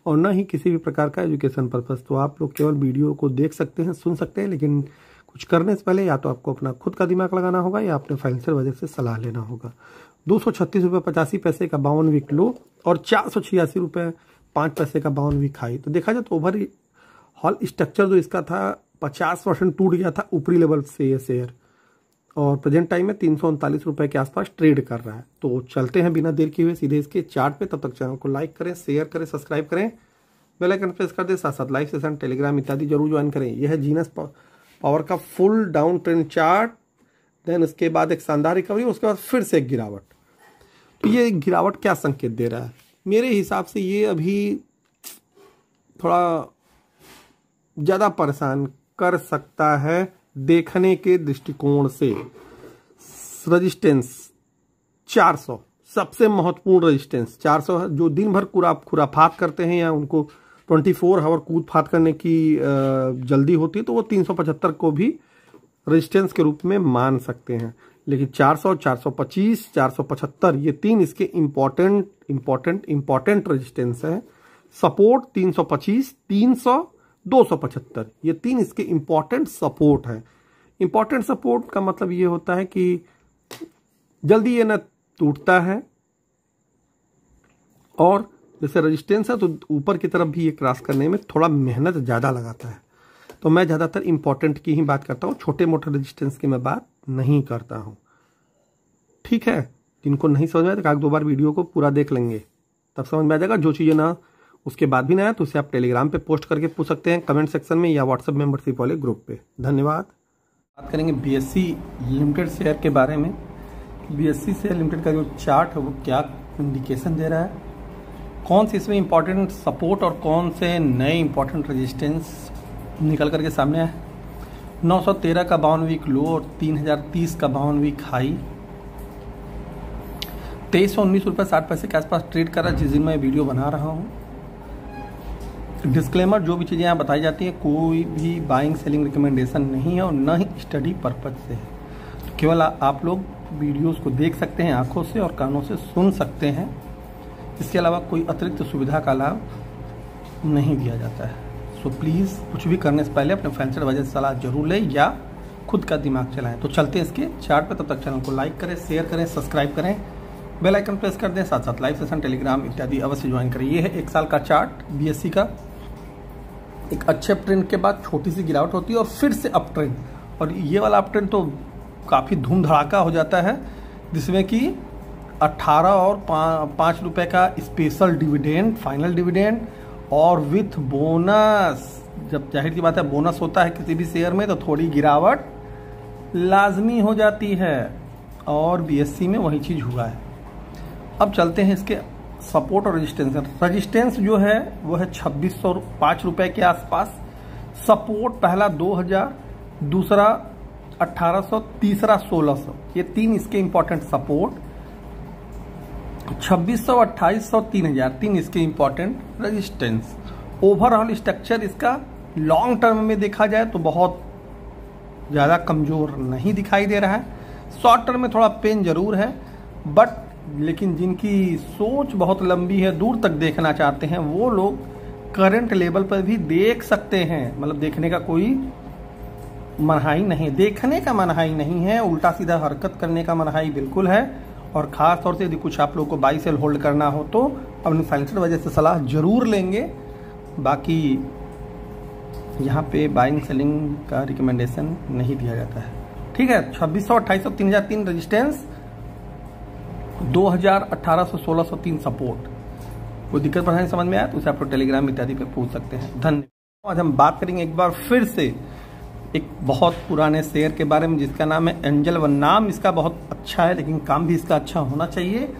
और न ही किसी भी प्रकार का एजुकेशन पर्पस। तो आप लोग केवल वीडियो को देख सकते हैं, सुन सकते हैं, लेकिन कुछ करने से पहले या तो आपको अपना खुद का दिमाग लगाना होगा या अपने फाइनेंशियल वजह से सलाह लेना होगा। 236.85 का 52 वीक लो और 486.05 का 52 वीक हाई। तो देखा जाए तो ओवर हॉल स्ट्रक्चर जो इसका था 50% टूट गया था ऊपरी लेवल से ये शेयर, और प्रेजेंट टाइम में 339 रुपए के आसपास ट्रेड कर रहा है। तो चलते हैं बिना देर किए हुए सीधे इसके चार्ट पे। तब तक चैनल को लाइक करें, शेयर करें, सब्सक्राइब करें, बेल आइकन प्रेस कर दें, साथ साथ लाइव सेशन, टेलीग्राम इत्यादि जरूर ज्वाइन करें। यह है जीनस पावर का full down trend chart. Then उसके बाद एक शानदार रिकवरी, उसके बाद फिर से एक गिरावट। तो ये गिरावट क्या संकेत दे रहा है? मेरे हिसाब से ये अभी थोड़ा ज़्यादा परेशान कर सकता है देखने के दृष्टिकोण से। रजिस्टेंस 400 सबसे महत्वपूर्ण रजिस्टेंस 400 है। जो दिन भर खुराफात करते हैं या उनको 24 आवर कूद फात करने की जल्दी होती है तो वो 375 को भी रजिस्टेंस के रूप में मान सकते हैं। लेकिन 400, 425, 475 ये तीन इसके इंपॉर्टेंट रजिस्टेंस है। सपोर्ट 325, 300, 275 ये तीन इसके इंपॉर्टेंट सपोर्ट है। इंपॉर्टेंट सपोर्ट का मतलब ये होता है कि जल्दी ये ना टूटता है, और जैसे रेजिस्टेंस है तो ऊपर की तरफ भी ये क्रॉस करने में थोड़ा मेहनत ज़्यादा लगाता है। तो मैं ज़्यादातर इंपॉर्टेंट की ही बात करता हूँ, छोटे मोटे रेजिस्टेंस की मैं बात नहीं करता हूँ। ठीक है, जिनको नहीं समझ में आया तो एक दो बार वीडियो को पूरा देख लेंगे, तब समझ में आ जाएगा। जो चीज़ें ना उसके बाद भी ना आया तो उसे आप टेलीग्राम पे पोस्ट करके पूछ सकते हैं कमेंट सेक्शन में या व्हाट्सएप मेंबरशिप वाले ग्रुप पे। धन्यवाद। बात करेंगे बीएससी लिमिटेड शेयर के बारे में। बीएससी शेयर लिमिटेड का जो चार्ट है वो क्या इंडिकेशन दे रहा है, कौन से इसमें इंपॉर्टेंट सपोर्ट और कौन से नए इंपॉर्टेंट रेजिस्टेंस निकल करके सामने आए। 913 का 52 वीक लो और 3030 का 52 वीक हाई। 2319 रुपये 60 पैसे के आसपास ट्रेड कर रहा है जिस दिन मैं वीडियो बना रहा हूँ। डिस्क्लेमर, जो भी चीज़ें यहाँ बताई जाती हैं कोई भी बाइंग सेलिंग रिकमेंडेशन नहीं है और न ही स्टडी पर्पज से है। तो केवल आप लोग वीडियोस को देख सकते हैं आंखों से और कानों से सुन सकते हैं, इसके अलावा कोई अतिरिक्त सुविधा का लाभ नहीं दिया जाता है। सो प्लीज़ कुछ भी करने से पहले अपने फाइनेंशियल एडवाइजर से सलाह जरूर लें या खुद का दिमाग चलाएं। तो चलते हैं इसके चार्ट पे, तब तक चैनल को लाइक करें, शेयर करें, सब्सक्राइब करें, बेल आइकन प्रेस कर दें, साथ साथ लाइव सेशन, टेलीग्राम इत्यादि अवश्य ज्वाइन करें। ये है 1 साल का चार्ट बीएससी का। एक अच्छे अप ट्रेंड के बाद छोटी सी गिरावट होती है और फिर से अप ट्रेंड, और ये वाला अप ट्रेंड तो काफ़ी धूम धड़ाका हो जाता है, जिसमें कि 18 और 5 रुपए का स्पेशल डिविडेंड, फाइनल डिविडेंड और विथ बोनस। जब जाहिर सी बात है बोनस होता है किसी भी शेयर में तो थोड़ी गिरावट लाजमी हो जाती है, और बीएससी में वही चीज़ हुआ है। अब चलते हैं इसके सपोर्ट और रेजिस्टेंस। रेजिस्टेंस जो है वो है 2605 रुपए के आसपास। सपोर्ट पहला 2000, दूसरा 1800, तीसरा 1600, ये तीन इसके इंपॉर्टेंट सपोर्ट। 2600, 2800, 3000 तीन इसके इंपॉर्टेंट रेजिस्टेंस। ओवरऑल स्ट्रक्चर इसका लॉन्ग टर्म में देखा जाए तो बहुत ज़्यादा कमज़ोर नहीं दिखाई दे रहा है। शॉर्ट टर्म में थोड़ा पेन जरूर है, बट लेकिन जिनकी सोच बहुत लंबी है, दूर तक देखना चाहते हैं, वो लोग करंट लेवल पर भी देख सकते हैं। मतलब देखने का कोई मनहाई नहीं, देखने का मनहाई नहीं है, उल्टा सीधा हरकत करने का मनहाई बिल्कुल है। और ख़ास तौर से यदि कुछ आप लोगों को बाई सेल होल्ड करना हो तो अपनी फाइनेंशियल वजह से सलाह जरूर लेंगे। बाकी यहाँ पे बाइंग सेलिंग का रिकमेंडेशन नहीं दिया जाता है। ठीक है, 2600, 2800, 3003 रेजिस्टेंस, 2000, 1800, 1603 सपोर्ट। कोई दिक्कत परेशानी समझ में आया तो उसे आप लोग टेलीग्राम इत्यादि पे पूछ सकते हैं। धन्यवाद। आज हम बात करेंगे एक बार फिर से एक बहुत पुराने शेयर के बारे में जिसका नाम है एंजल वन। नाम इसका बहुत अच्छा है लेकिन काम भी इसका अच्छा होना चाहिए।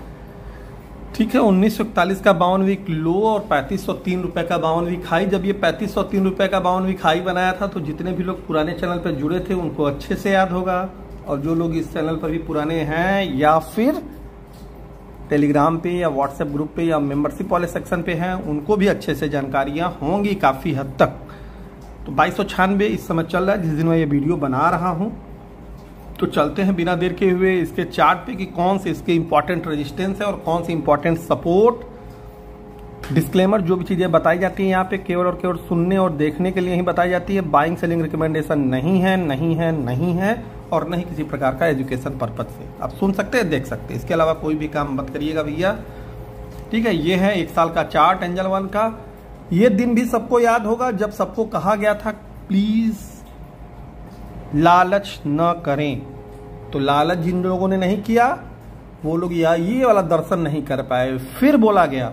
ठीक है, 1941 का 52 वीक लो और 3503 रुपए का 52 वीक हाई। जब ये 3503 रुपए का 52 वीक हाई बनाया था तो जितने भी लोग पुराने चैनल पर जुड़े थे उनको अच्छे से याद होगा, और जो लोग इस चैनल पर भी पुराने हैं या फिर टेलीग्राम पे या व्हाट्सएप ग्रुप पे या मेंबरशिप वाले सेक्शन पे हैं उनको भी अच्छे से जानकारियां होंगी काफ़ी हद तक। तो 2296 इस समय चल रहा है जिस दिन मैं ये वीडियो बना रहा हूं। तो चलते हैं बिना देर के हुए इसके चार्ट पे कि कौन से इसके इंपॉर्टेंट रेजिस्टेंस है और कौन से इंपॉर्टेंट सपोर्ट। डिस्क्लेमर, जो भी चीज़ें बताई जाती हैं यहाँ पे केवल और केवल सुनने और देखने के लिए ही बताई जाती है। बाइंग सेलिंग रिकमेंडेशन नहीं है, नहीं है, नहीं है, और नहीं किसी प्रकार का एजुकेशन पर्पज से। आप सुन सकते हैं, देख सकते हैं, इसके अलावा कोई भी काम मत करिएगा भैया, ठीक है। ये है 1 साल का चार्ट एंजल वन का। ये दिन भी सबको याद होगा जब सबको कहा गया था प्लीज लालच न करें। तो लालच जिन लोगों ने नहीं किया वो लोग ये वाला दर्शन नहीं कर पाए। फिर बोला गया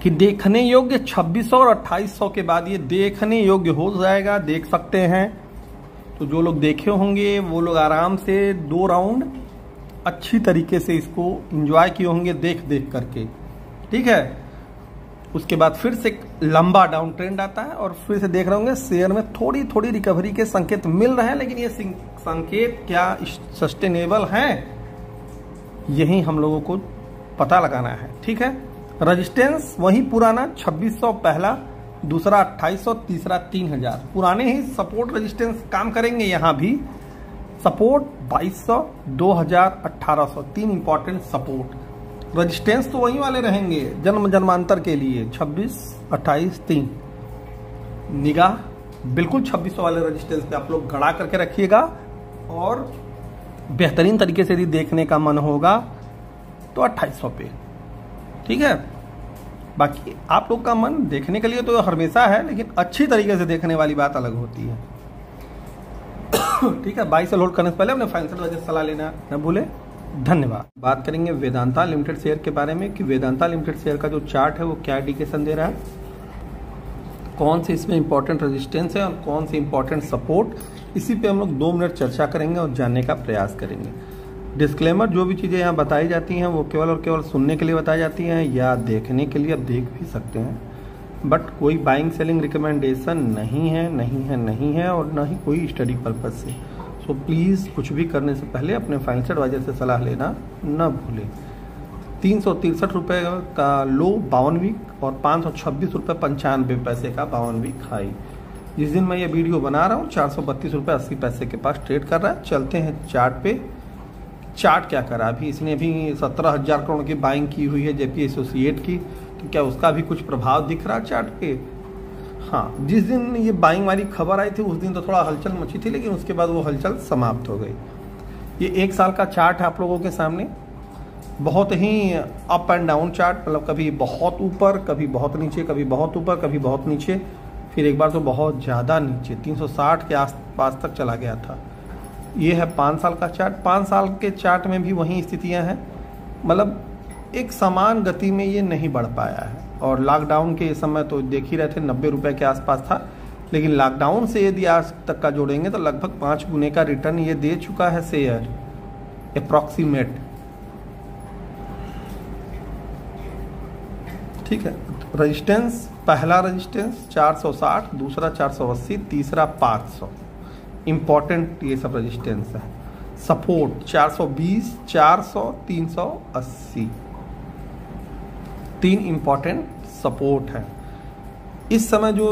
कि देखने योग्य 2600 और 2800 के बाद ये देखने योग्य हो जाएगा, देख सकते हैं। तो जो लोग देखे होंगे वो लोग आराम से 2 राउंड अच्छी तरीके से इसको एंजॉय किए होंगे देख देख करके, ठीक है। उसके बाद फिर से लंबा डाउन ट्रेंड आता है और फिर से देख रहे होंगे शेयर में थोड़ी थोड़ी रिकवरी के संकेत मिल रहे हैं, लेकिन ये संकेत क्या सस्टेनेबल हैं, यही हम लोगों को पता लगाना है, ठीक है। रेजिस्टेंस वही पुराना 2600 पहला, दूसरा 2800, तीसरा 3000। पुराने ही सपोर्ट रेजिस्टेंस काम करेंगे। यहाँ भी सपोर्ट 2200, 2000, 1800, 3 इंपॉर्टेंट सपोर्ट। रेजिस्टेंस तो वही वाले रहेंगे जन्म जन्मांतर के लिए, 26, 28, 3। निगाह बिल्कुल 2600 वाले रेजिस्टेंस पे आप लोग गड़ा करके रखिएगा, और बेहतरीन तरीके से यदि देखने का मन होगा तो 2800 पे, ठीक है। बाकी आप लोग का मन देखने के लिए तो हमेशा है, लेकिन अच्छी तरीके से देखने वाली बात अलग होती है, ठीक है। बाई से होल्ड करने से पहले अपने फाइनेंशियल वजह से सलाह लेना न भूले। धन्यवाद। बात करेंगे वेदांता लिमिटेड शेयर के बारे में कि वेदांता लिमिटेड शेयर का जो चार्ट है वो क्या इंडिकेशन दे रहा है, कौन से इसमें इंपॉर्टेंट रेजिस्टेंस है और कौन से इंपॉर्टेंट सपोर्ट, इसी पे हम लोग 2 मिनट चर्चा करेंगे और जानने का प्रयास करेंगे। डिस्क्लेमर, जो भी चीज़ें यहाँ बताई जाती हैं वो केवल और केवल सुनने के लिए बताई जाती हैं या देखने के लिए, आप देख भी सकते हैं, बट कोई बाइंग सेलिंग रिकमेंडेशन नहीं है, नहीं है, नहीं है, और ना ही कोई स्टडी पर्पज से। सो प्लीज़ कुछ भी करने से पहले अपने फाइनेंशियल एडवाइजर से सलाह लेना न भूलें। 363 रुपये का लो 52 वीक और 526 रुपये 95 पैसे का 52 वीक हाई। जिस दिन मैं ये वीडियो बना रहा हूँ 432 रुपये 80 पैसे के पास ट्रेड कर रहा है। चलते हैं चार्ट पे। चार्ट क्या करा अभी, इसने भी 17,000 करोड़ की बाइंग की हुई है जेपी एसोसिएट की, तो क्या उसका भी कुछ प्रभाव दिख रहा चार्ट पे? हाँ, जिस दिन ये बाइंग वाली खबर आई थी उस दिन तो थोड़ा हलचल मची थी, लेकिन उसके बाद वो हलचल समाप्त हो गई। ये 1 साल का चार्ट है आप लोगों के सामने, बहुत ही अप एंड डाउन चार्ट, मतलब कभी बहुत ऊपर, कभी बहुत नीचे, कभी बहुत ऊपर, कभी बहुत नीचे, फिर एक बार तो बहुत ज़्यादा नीचे 360 के आसपास तक चला गया था। ये है 5 साल का चार्ट। 5 साल के चार्ट में भी वही स्थितियां हैं, मतलब एक समान गति में ये नहीं बढ़ पाया है। और लॉकडाउन के समय तो देख ही रहे थे 90 रुपये के आसपास था, लेकिन लॉकडाउन से यदि आज तक का जोड़ेंगे तो लगभग 5 गुने का रिटर्न ये दे चुका है शेयर, अप्रॉक्सीमेट, ठीक है। रेजिस्टेंस, पहला रेजिस्टेंस 460, दूसरा 480, तीसरा 500, इंपॉर्टेंट ये सब रेजिस्टेंस है। सपोर्ट 420, 400, 380, 3 इंपॉर्टेंट सपोर्ट है। इस समय जो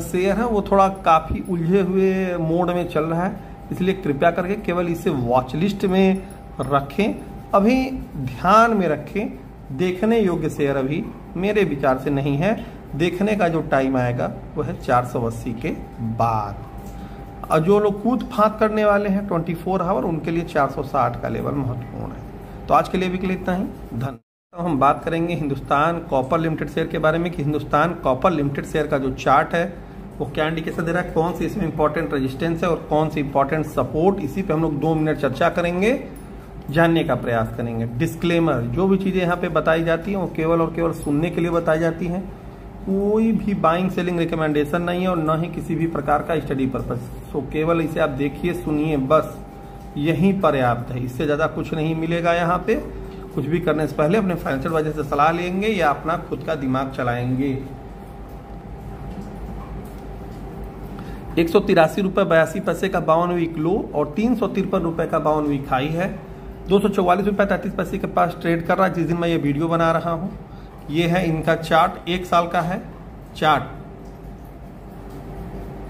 शेयर है वो थोड़ा काफी उलझे हुए मोड में चल रहा है, इसलिए कृपया करके केवल इसे वॉच लिस्ट में रखें, अभी ध्यान में रखें। देखने योग्य शेयर अभी मेरे विचार से नहीं है, देखने का जो टाइम आएगा वो है 480 के बाद। और जो लोग कूद फांद करने वाले हैं 24 आवर, उनके लिए 460 का लेवल महत्वपूर्ण है। तो आज के लिए भी इतना ही, धन्यवाद। तो हम बात करेंगे हिंदुस्तान कॉपर लिमिटेड शेयर के बारे में कि हिंदुस्तान कॉपर लिमिटेड शेयर का जो चार्ट है वो क्या इंडिकेशन दे रहा है, कौन सी इसमें इंपॉर्टेंट रेजिस्टेंस है और कौन सी इंपॉर्टेंट सपोर्ट, इसी पे हम लोग 2 मिनट चर्चा करेंगे, जानने का प्रयास करेंगे। डिस्क्लेमर, जो भी चीजें यहाँ पे बताई जाती हैं वो केवल और केवल सुनने के लिए बताई जाती हैं, कोई भी बाइंग सेलिंग रिकमेंडेशन नहीं है और न ही किसी भी प्रकार का स्टडी पर्पस। सो केवल इसे आप देखिए, सुनिए, बस यहीं पर्याप्त है, इससे ज्यादा कुछ नहीं मिलेगा। यहाँ पे कुछ भी करने से पहले अपने फाइनेंशियल वजह से सलाह लेंगे या अपना खुद का दिमाग चलाएंगे। 183 रुपये 82 पैसे का 52 वीक लो और 353 रुपये का 52 वीक हाई है। 244 रुपये 33 पैसे के पास ट्रेड कर रहा है जिस दिन मैं ये वीडियो बना रहा हूँ। ये है इनका चार्ट, 1 साल का है चार्ट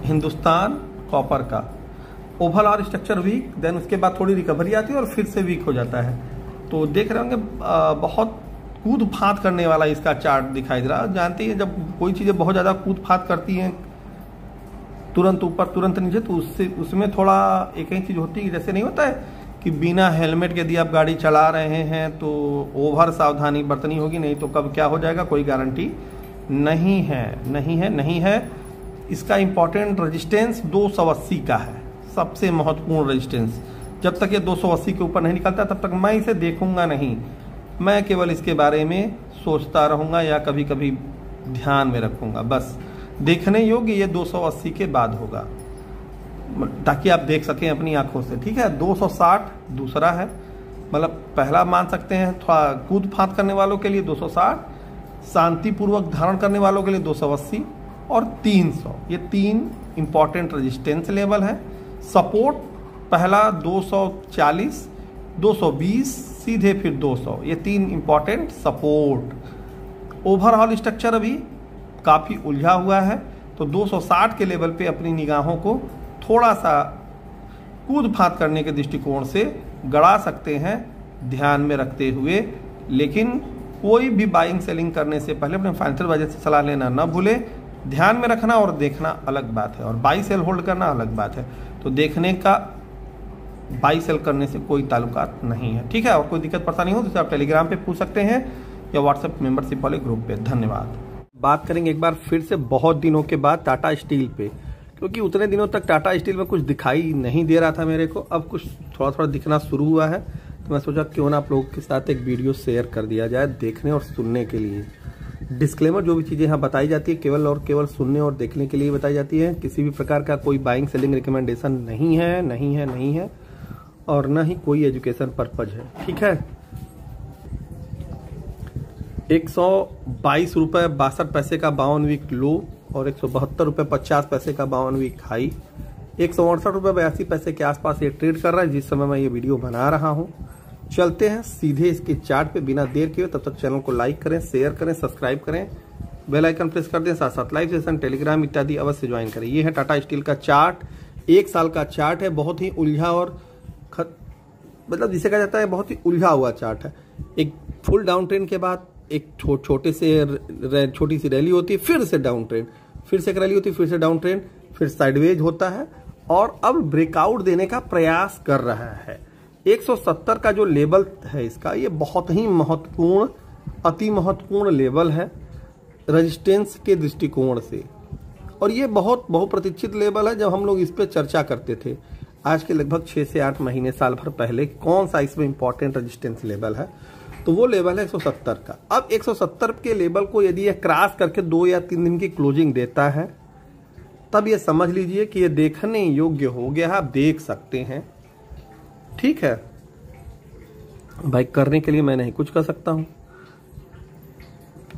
हिंदुस्तान कॉपर का। ओवरऑल स्ट्रक्चर वीक, देन उसके बाद थोड़ी रिकवरी आती है और फिर से वीक हो जाता है। तो देख रहे होंगे बहुत कूद फांद करने वाला इसका चार्ट दिखाई दे रहा है। जानते हैं जब कोई चीज़ें बहुत ज़्यादा कूद फांद करती हैं, तुरंत ऊपर तुरंत नीचे, तो उसमें थोड़ा एक ही चीज़ होती है, जैसे नहीं होता है कि बिना हेलमेट के यदि आप गाड़ी चला रहे हैं तो ओवर सावधानी बरतनी होगी, नहीं तो कब क्या हो जाएगा कोई गारंटी नहीं है। इसका इम्पोर्टेंट रेजिस्टेंस 280 का है, सबसे महत्वपूर्ण रेजिस्टेंस। जब तक ये 280 के ऊपर नहीं निकलता तब तक मैं इसे देखूंगा नहीं, मैं केवल इसके बारे में सोचता रहूंगा या कभी कभी ध्यान में रखूंगा। बस देखने योग्य ये 280 के बाद होगा, ताकि आप देख सकें अपनी आंखों से। ठीक है, 260 दूसरा है, मतलब पहला मान सकते हैं थोड़ा कूद फांद करने वालों के लिए 260, शांतिपूर्वक धारण करने वालों के लिए 280 और 300। ये 3 इंपॉर्टेंट रेजिस्टेंस लेवल है। सपोर्ट पहला 240, 220, सीधे फिर 200, ये 3 इंपॉर्टेंट सपोर्ट। ओवरऑल स्ट्रक्चर अभी काफ़ी उलझा हुआ है, तो 260 के लेवल पे अपनी निगाहों को थोड़ा सा कूद फांद करने के दृष्टिकोण से गड़ा सकते हैं, ध्यान में रखते हुए। लेकिन कोई भी बाइंग सेलिंग करने से पहले अपने फाइनेंशियल एडवाइजर से सलाह लेना ना भूले। ध्यान में रखना और देखना अलग बात है, और बाई सेल होल्ड करना अलग बात है। तो देखने का बाई सेल करने से कोई ताल्लुकात नहीं है। ठीक है, और कोई दिक्कत परेशानी हो तो आप टेलीग्राम पे पूछ सकते हैं या व्हाट्सएप मेंबरशिप वाले ग्रुप पे। धन्यवाद। बात करेंगे एक बार फिर से बहुत दिनों के बाद टाटा स्टील पे, क्योंकि उतने दिनों तक टाटा स्टील में कुछ दिखाई नहीं दे रहा था मेरे को, अब कुछ थोड़ा थोड़ा दिखना शुरू हुआ है। तो मैं सोचा क्यों ना आप लोगों के साथ एक वीडियो शेयर कर दिया जाए देखने और सुनने के लिए। डिस्क्लेमर, जो भी चीज़ें यहाँ बताई जाती है केवल और केवल सुनने और देखने के लिए बताई जाती है, किसी भी प्रकार का कोई बाइंग सेलिंग रिकमेंडेशन नहीं है और न ही कोई एजुकेशन पर्पज है। ठीक है, 122 रुपये 62 पैसे का 52 वीक लो और 172 रुपये 50 पैसे का 52 वीक हाई, 168 रुपये 82 पैसे के आसपास ये ट्रेड कर रहा है जिस समय मैं ये वीडियो बना रहा हूँ। चलते हैं सीधे इसके चार्ट पे बिना देर किए। तब तक चैनल को लाइक करें, शेयर करें, सब्सक्राइब करें, बेल आइकन प्रेस कर दें, साथ साथ लाइव सेशन टेलीग्राम इत्यादि अवश्य ज्वाइन करें। ये है टाटा स्टील का चार्ट, 1 साल का चार्ट है, बहुत ही उलझा और मतलब जिसे कहा जाता है बहुत ही उलझा हुआ चार्ट है। एक फुल डाउन ट्रेंड के बाद एक छोटी सी रैली होती है, फिर से डाउन ट्रेंड, फिर से एक रैली होती है, फिर से डाउन ट्रेंड, फिर साइडवेज होता है और अब ब्रेकआउट देने का प्रयास कर रहा है। 170 का जो लेवल है इसका, ये बहुत ही महत्वपूर्ण, अति महत्वपूर्ण लेवल है रेजिस्टेंस के दृष्टिकोण से, और ये बहुत बहुप्रतीक्षित लेवल है। जब हम लोग इस पे चर्चा करते थे आज के लगभग 6 से 8 महीने, साल भर पहले, कौन सा इसमें इंपॉर्टेंट रेजिस्टेंस लेवल है, तो वो लेवल है 170 का। अब 170 के लेवल को यदि ये क्रॉस करके 2 या 3 दिन की क्लोजिंग देता है, तब ये समझ लीजिए कि ये देखने योग्य हो गया है, आप देख सकते हैं। ठीक है भाई, करने के लिए मैं नहीं कुछ कर सकता हूं।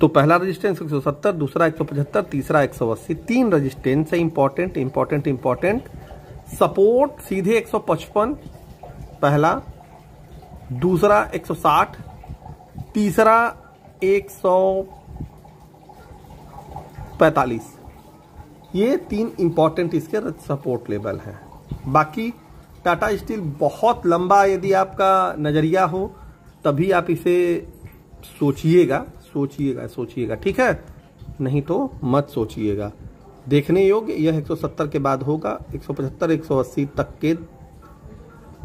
तो पहला रेजिस्टेंस 170, दूसरा 175, तीसरा 180, 3 रेजिस्टेंस है इंपॉर्टेंट। सपोर्ट सीधे 155 पहला, दूसरा 160, तीसरा 145। ये 3 इंपॉर्टेंट इसके सपोर्ट लेवल हैं। बाकी टाटा स्टील बहुत लंबा यदि आपका नजरिया हो तभी आप इसे सोचिएगा, ठीक है, नहीं तो मत सोचिएगा। देखने योग्य यह 170 के बाद होगा, 175 180 तक के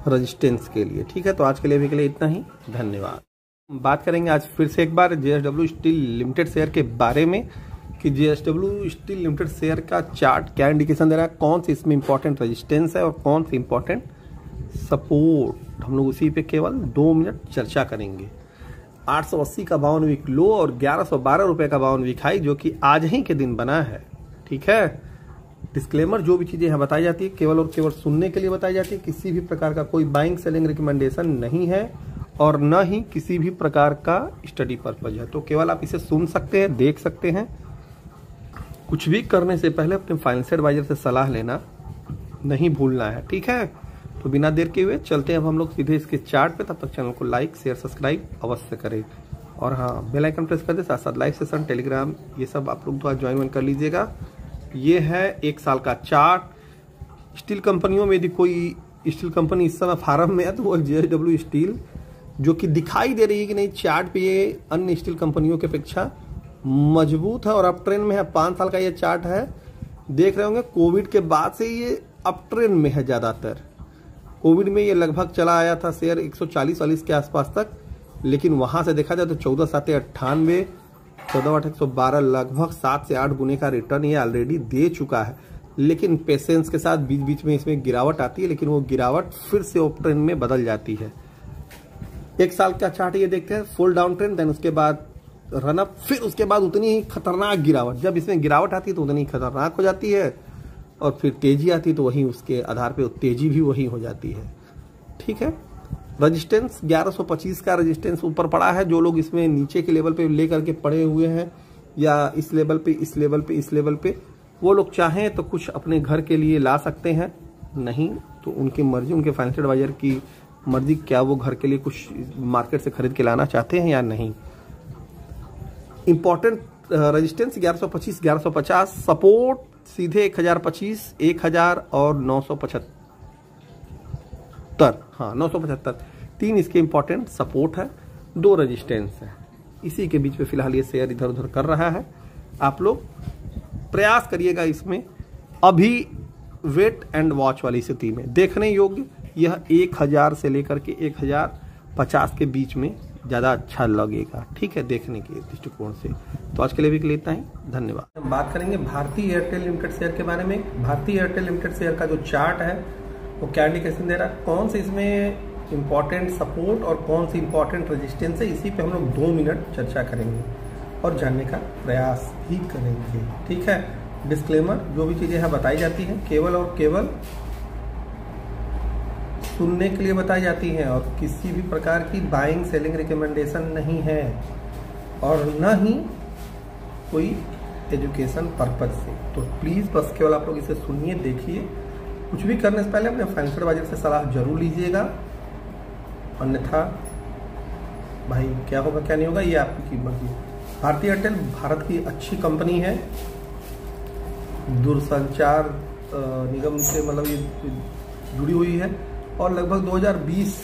रेजिस्टेंस के लिए। ठीक है, तो आज के लिए भी इतना ही, धन्यवाद। बात करेंगे आज फिर से एक बार जेएसडब्ल्यू स्टील लिमिटेड शेयर के बारे में कि जेएसडब्ल्यू स्टील लिमिटेड शेयर का चार्ट क्या इंडिकेशन दे रहा है, कौन सी इसमें इंपॉर्टेंट रेजिस्टेंस है और कौन सी इंपॉर्टेंट सपोर्ट। हम लोग उसी पे केवल 2 मिनट चर्चा करेंगे। 880 का 52 वीक लो और 1112 रुपए का 52 वीक हाई, जो कि आज ही के दिन बना है। ठीक है, डिस्क्लेमर, जो भी चीजें यहाँ बताई जाती है केवल और केवल सुनने के लिए बताई जाती है, किसी भी प्रकार का कोई बाइंग सेलिंग रिकमेंडेशन नहीं है और न ही किसी भी प्रकार का स्टडी पर्पज है। तो केवल आप इसे सुन सकते हैं, देख सकते हैं। कुछ भी करने से पहले अपने फाइनेंशियल एडवाइजर से सलाह लेना नहीं भूलना है। ठीक है, तो बिना देर के हुए चलते हैं अब हम लोग सीधे इसके चार्ट पे। तब तक चैनल को लाइक शेयर सब्सक्राइब अवश्य करें और हाँ, बेल आइकन प्रेस कर दे, साथ साथ लाइव सेशन टेलीग्राम ये सब आप लोग ज्वाइन कर लीजिएगा। ये है 1 साल का चार्ट। स्टील कंपनियों में यदि कोई स्टील कंपनी इस समय फार्म में है तो वो जेएसडब्ल्यू स्टील जो कि दिखाई दे रही है कि नहीं चार्ट पे ये अन्य स्टील कंपनियों की अपेक्षा मजबूत है और अप ट्रेंड में है। 5 साल का ये चार्ट है, देख रहे होंगे कोविड के बाद से ये अप ट्रेंड में है। ज़्यादातर कोविड में ये लगभग चला आया था शेयर 140-40 के आसपास तक, लेकिन वहां से देखा जाए तो 14,798, 14,812 लगभग 7 से 8 गुने का रिटर्न ये ऑलरेडी दे चुका है। लेकिन पेशेंस के साथ बीच बीच में इसमें गिरावट आती है, लेकिन वो गिरावट फिर से अप ट्रेंड में बदल जाती है। 1 साल का चार्ट ये देखते हैं, फुल डाउन ट्रेंड, देन उसके बाद रन अप, फिर उसके बाद उतनी ही खतरनाक गिरावट। जब इसमें गिरावट आती है तो उतनी ही खतरनाक हो जाती है, और फिर तेजी आती है तो वहीं उसके आधार पे तेजी भी वही हो जाती है। ठीक है, रेजिस्टेंस 1125 का रेजिस्टेंस ऊपर पड़ा है। जो लोग इसमें नीचे के लेवल पे लेकर के पड़े हुए हैं, या इस लेवल पे, इस लेवल पे, इस लेवल पे, वो लोग चाहें तो कुछ अपने घर के लिए ला सकते हैं, नहीं तो उनकी मर्जी, उनके फाइनेंशियल एडवाइजर की मर्जी, क्या वो घर के लिए कुछ मार्केट से खरीद के लाना चाहते हैं या नहीं। इंपॉर्टेंट रेजिस्टेंस 1125, 1150, सपोर्ट सीधे 1025, 1000 और 975। हाँ 975, 3 इसके इंपॉर्टेंट सपोर्ट है, 2 रेजिस्टेंस है। इसी के बीच में फिलहाल ये शेयर इधर उधर कर रहा है। आप लोग प्रयास करिएगा इसमें, अभी वेट एंड वॉच वाली स्थिति में देखने योग्य यह 1000 से लेकर के 1050 के बीच में ज़्यादा अच्छा लगेगा। ठीक है, देखने के दृष्टिकोण से। तो आज के लिए भी इतना ही, धन्यवाद। हम बात करेंगे भारतीय एयरटेल लिमिटेड शेयर के बारे में। भारतीय एयरटेल लिमिटेड शेयर का जो चार्ट है वो क्या इंडिकेशन दे रहा है, कौन से इसमें इंपॉर्टेंट सपोर्ट और कौन सी इंपॉर्टेंट रेजिस्टेंस है, इसी पे हम लोग 2 मिनट चर्चा करेंगे और जानने का प्रयास भी करेंगे। ठीक है, डिस्क्लेमर, जो भी चीज़ें यहाँ बताई जाती हैं केवल और केवल सुनने के लिए बताई जाती हैं, और किसी भी प्रकार की बाइंग सेलिंग रिकमेंडेशन नहीं है, और न ही कोई एजुकेशन पर्पज से। तो प्लीज़ बस केवल आप लोग इसे सुनिए, देखिए। कुछ भी करने से पहले अपने फाइनेंशियल एडवाइजर से सलाह जरूर लीजिएगा, अन्यथा भाई क्या होगा क्या नहीं होगा ये आपकी मर्जी। भारतीय एयरटेल भारत की अच्छी कंपनी है, दूरसंचार निगम से मतलब ये जुड़ी हुई है, और लगभग 2020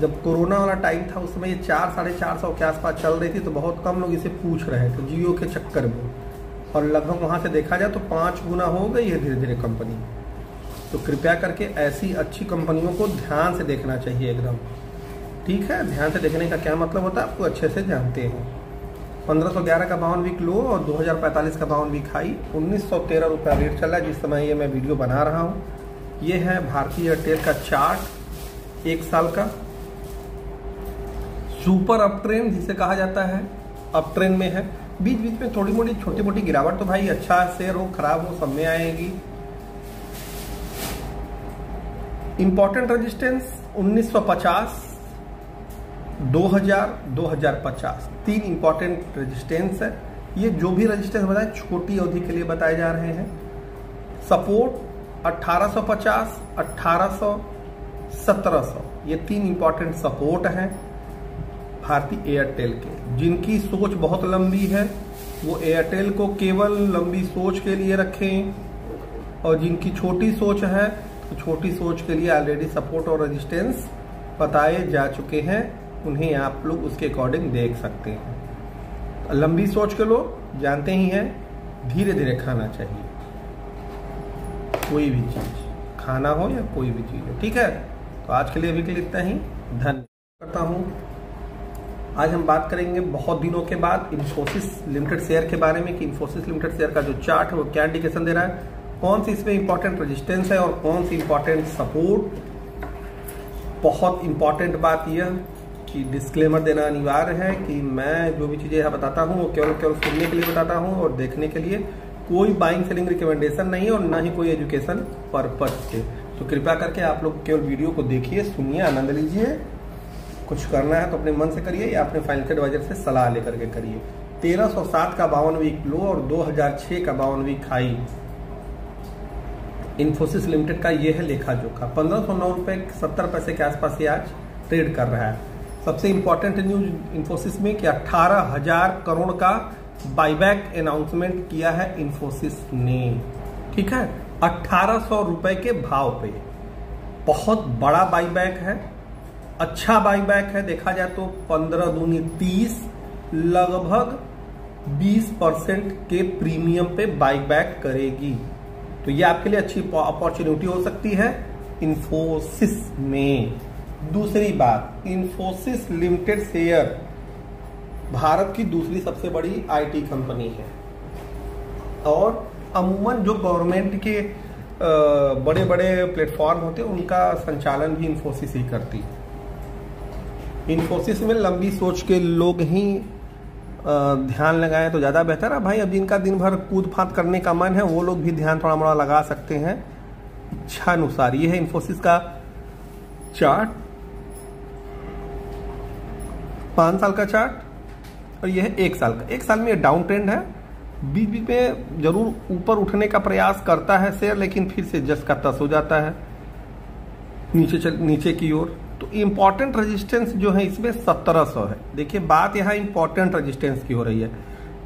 जब कोरोना वाला टाइम था उस समय ये 400-450 के आसपास चल रही थी, तो बहुत कम लोग इसे पूछ रहे थे जियो के चक्कर में, और लगभग वहाँ से देखा जाए तो 5 गुना हो गई है धीरे धीरे कंपनी। तो कृपया करके ऐसी अच्छी कंपनियों को ध्यान से देखना चाहिए एकदम। ठीक है, ध्यान से देखने का क्या मतलब होता है आपको अच्छे से जानते हैं। 1511 का 52 वीक लो और 2045 का 52 वीक हाई, 1913 रुपया रेट चल रहा है जिस समय ये मैं वीडियो बना रहा हूँ। ये है भारतीय एयरटेल का चार्ट 1 साल का, सुपर अप ट्रेंड जिसे कहा जाता है, अप ट्रेंड में है। बीच बीच में थोड़ी मोटी छोटी मोटी गिरावट तो भाई अच्छा शेयर हो खराब हो सब में आएगी। इंपॉर्टेंट रेजिस्टेंस 1950, 2000, 2050, 3 इंपॉर्टेंट रेजिस्टेंस है। ये जो भी रेजिस्टेंस बताए छोटी अवधि के लिए बताए जा रहे हैं। सपोर्ट 1850, 1800, 1700, ये 3 इंपॉर्टेंट सपोर्ट हैं भारतीय एयरटेल के। जिनकी सोच बहुत लंबी है वो एयरटेल को केवल लंबी सोच के लिए रखें, और जिनकी छोटी सोच है तो छोटी सोच के लिए ऑलरेडी सपोर्ट और रेजिस्टेंस बताए जा चुके हैं, उन्हें आप लोग उसके अकॉर्डिंग देख सकते हैं। लंबी सोच के लोग जानते ही हैं धीरे धीरे खाना चाहिए, कोई भी चीज खाना हो या कोई भी चीज हो। ठीक है, तो आज के लिए अभी के लिए इतना ही, धन्यवाद करता हूं। आज हम बात करेंगे बहुत दिनों के बाद इन्फोसिस लिमिटेड शेयर के बारे में कि इन्फोसिस लिमिटेड शेयर का जो चार्ट है वो क्या इंडिकेशन दे रहा है, कौन सी इसमें इंपॉर्टेंट रेजिस्टेंस है और कौन सी इंपॉर्टेंट सपोर्ट। बहुत इंपॉर्टेंट बात यह कि डिस्क्लेमर देना अनिवार्य है कि मैं जो भी चीजें यहाँ बताता हूँ वो केवल सुनने के लिए बताता हूँ और देखने के लिए, कोई बाइंग सेलिंग रिकमेंडेशन नहीं और ना ही कोई एजुकेशन पर्पज से। तो कृपया करके आप लोग केवल वीडियो को देखिए, सुनिए, आनंद लीजिए। कुछ करना है तो अपने मन से करिए या अपने फाइनेंशियल एडवाइजर से सलाह लेकर के करिए। 1307 का 52 वीक लो और 2006 का 52 वीक हाई इन्फोसिस लिमिटेड का ये है लेखा जोखा। 1509 रुपए 70 पैसे के आसपास ये आज ट्रेड कर रहा है। सबसे इंपॉर्टेंट न्यूज इन्फोसिस में कि 18,000 करोड़ का बाईबैक अनाउंसमेंट किया है इन्फोसिस ने। ठीक है, 1800 रुपए के भाव पे बहुत बड़ा बाईबैक है अच्छा बाईबैक है, देखा जाए तो 15 दूनी 30, लगभग 20% के प्रीमियम पे बाईबैक करेगी। तो ये आपके लिए अच्छी अपॉर्चुनिटी हो सकती है इन्फोसिस में। दूसरी बात, इन्फोसिस लिमिटेड शेयर भारत की दूसरी सबसे बड़ी आईटी कंपनी है और अमूमन जो गवर्नमेंट के बड़े बड़े प्लेटफॉर्म होते हैं उनका संचालन भी इन्फोसिस ही करती है। इन्फोसिस में लंबी सोच के लोग ही ध्यान लगाएं तो ज़्यादा बेहतर है भाई। अब जिनका दिन भर कूद फाद करने का मन है वो लोग भी ध्यान थोड़ा मोड़ा लगा सकते हैं इच्छा अनुसार। ये है इन्फोसिस का चार्ट, 5 साल का चार्ट, और यह है 1 साल का। 1 साल में ये डाउन ट्रेंड है, बीच बीच में जरूर ऊपर उठने का प्रयास करता है शेयर, लेकिन फिर से जस का तस हो जाता है नीचे की ओर। तो इंपॉर्टेंट रेजिस्टेंस जो है इसमें 1700 है। देखिए बात यहाँ इंपॉर्टेंट रेजिस्टेंस की हो रही है,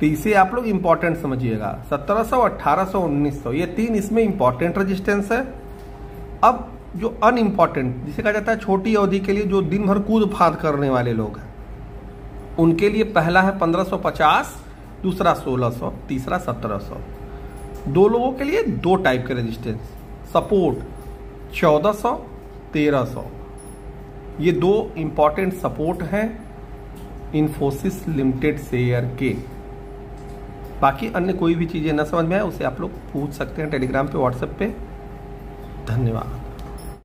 तो इसे आप लोग इंपॉर्टेंट समझिएगा। 1700, 1800, 1900 ये 3 इसमें इंपॉर्टेंट रेजिस्टेंस है। अब जो अनइम्पॉर्टेंट जिसे कहा जाता है छोटी अवधि के लिए, जो दिन भर कूद फाद करने वाले लोग हैं, उनके लिए पहला है 1550, दूसरा 1600, तीसरा 1700। 2 लोगों के लिए 2 टाइप के रेजिस्टेंस, सपोर्ट 1400, 1300। ये 2 इंपॉर्टेंट सपोर्ट हैं इन्फोसिस लिमिटेड शेयर के। बाकी अन्य कोई भी चीजें न समझ में आए उसे आप लोग पूछ सकते हैं टेलीग्राम पे, व्हाट्सएप पे। धन्यवाद।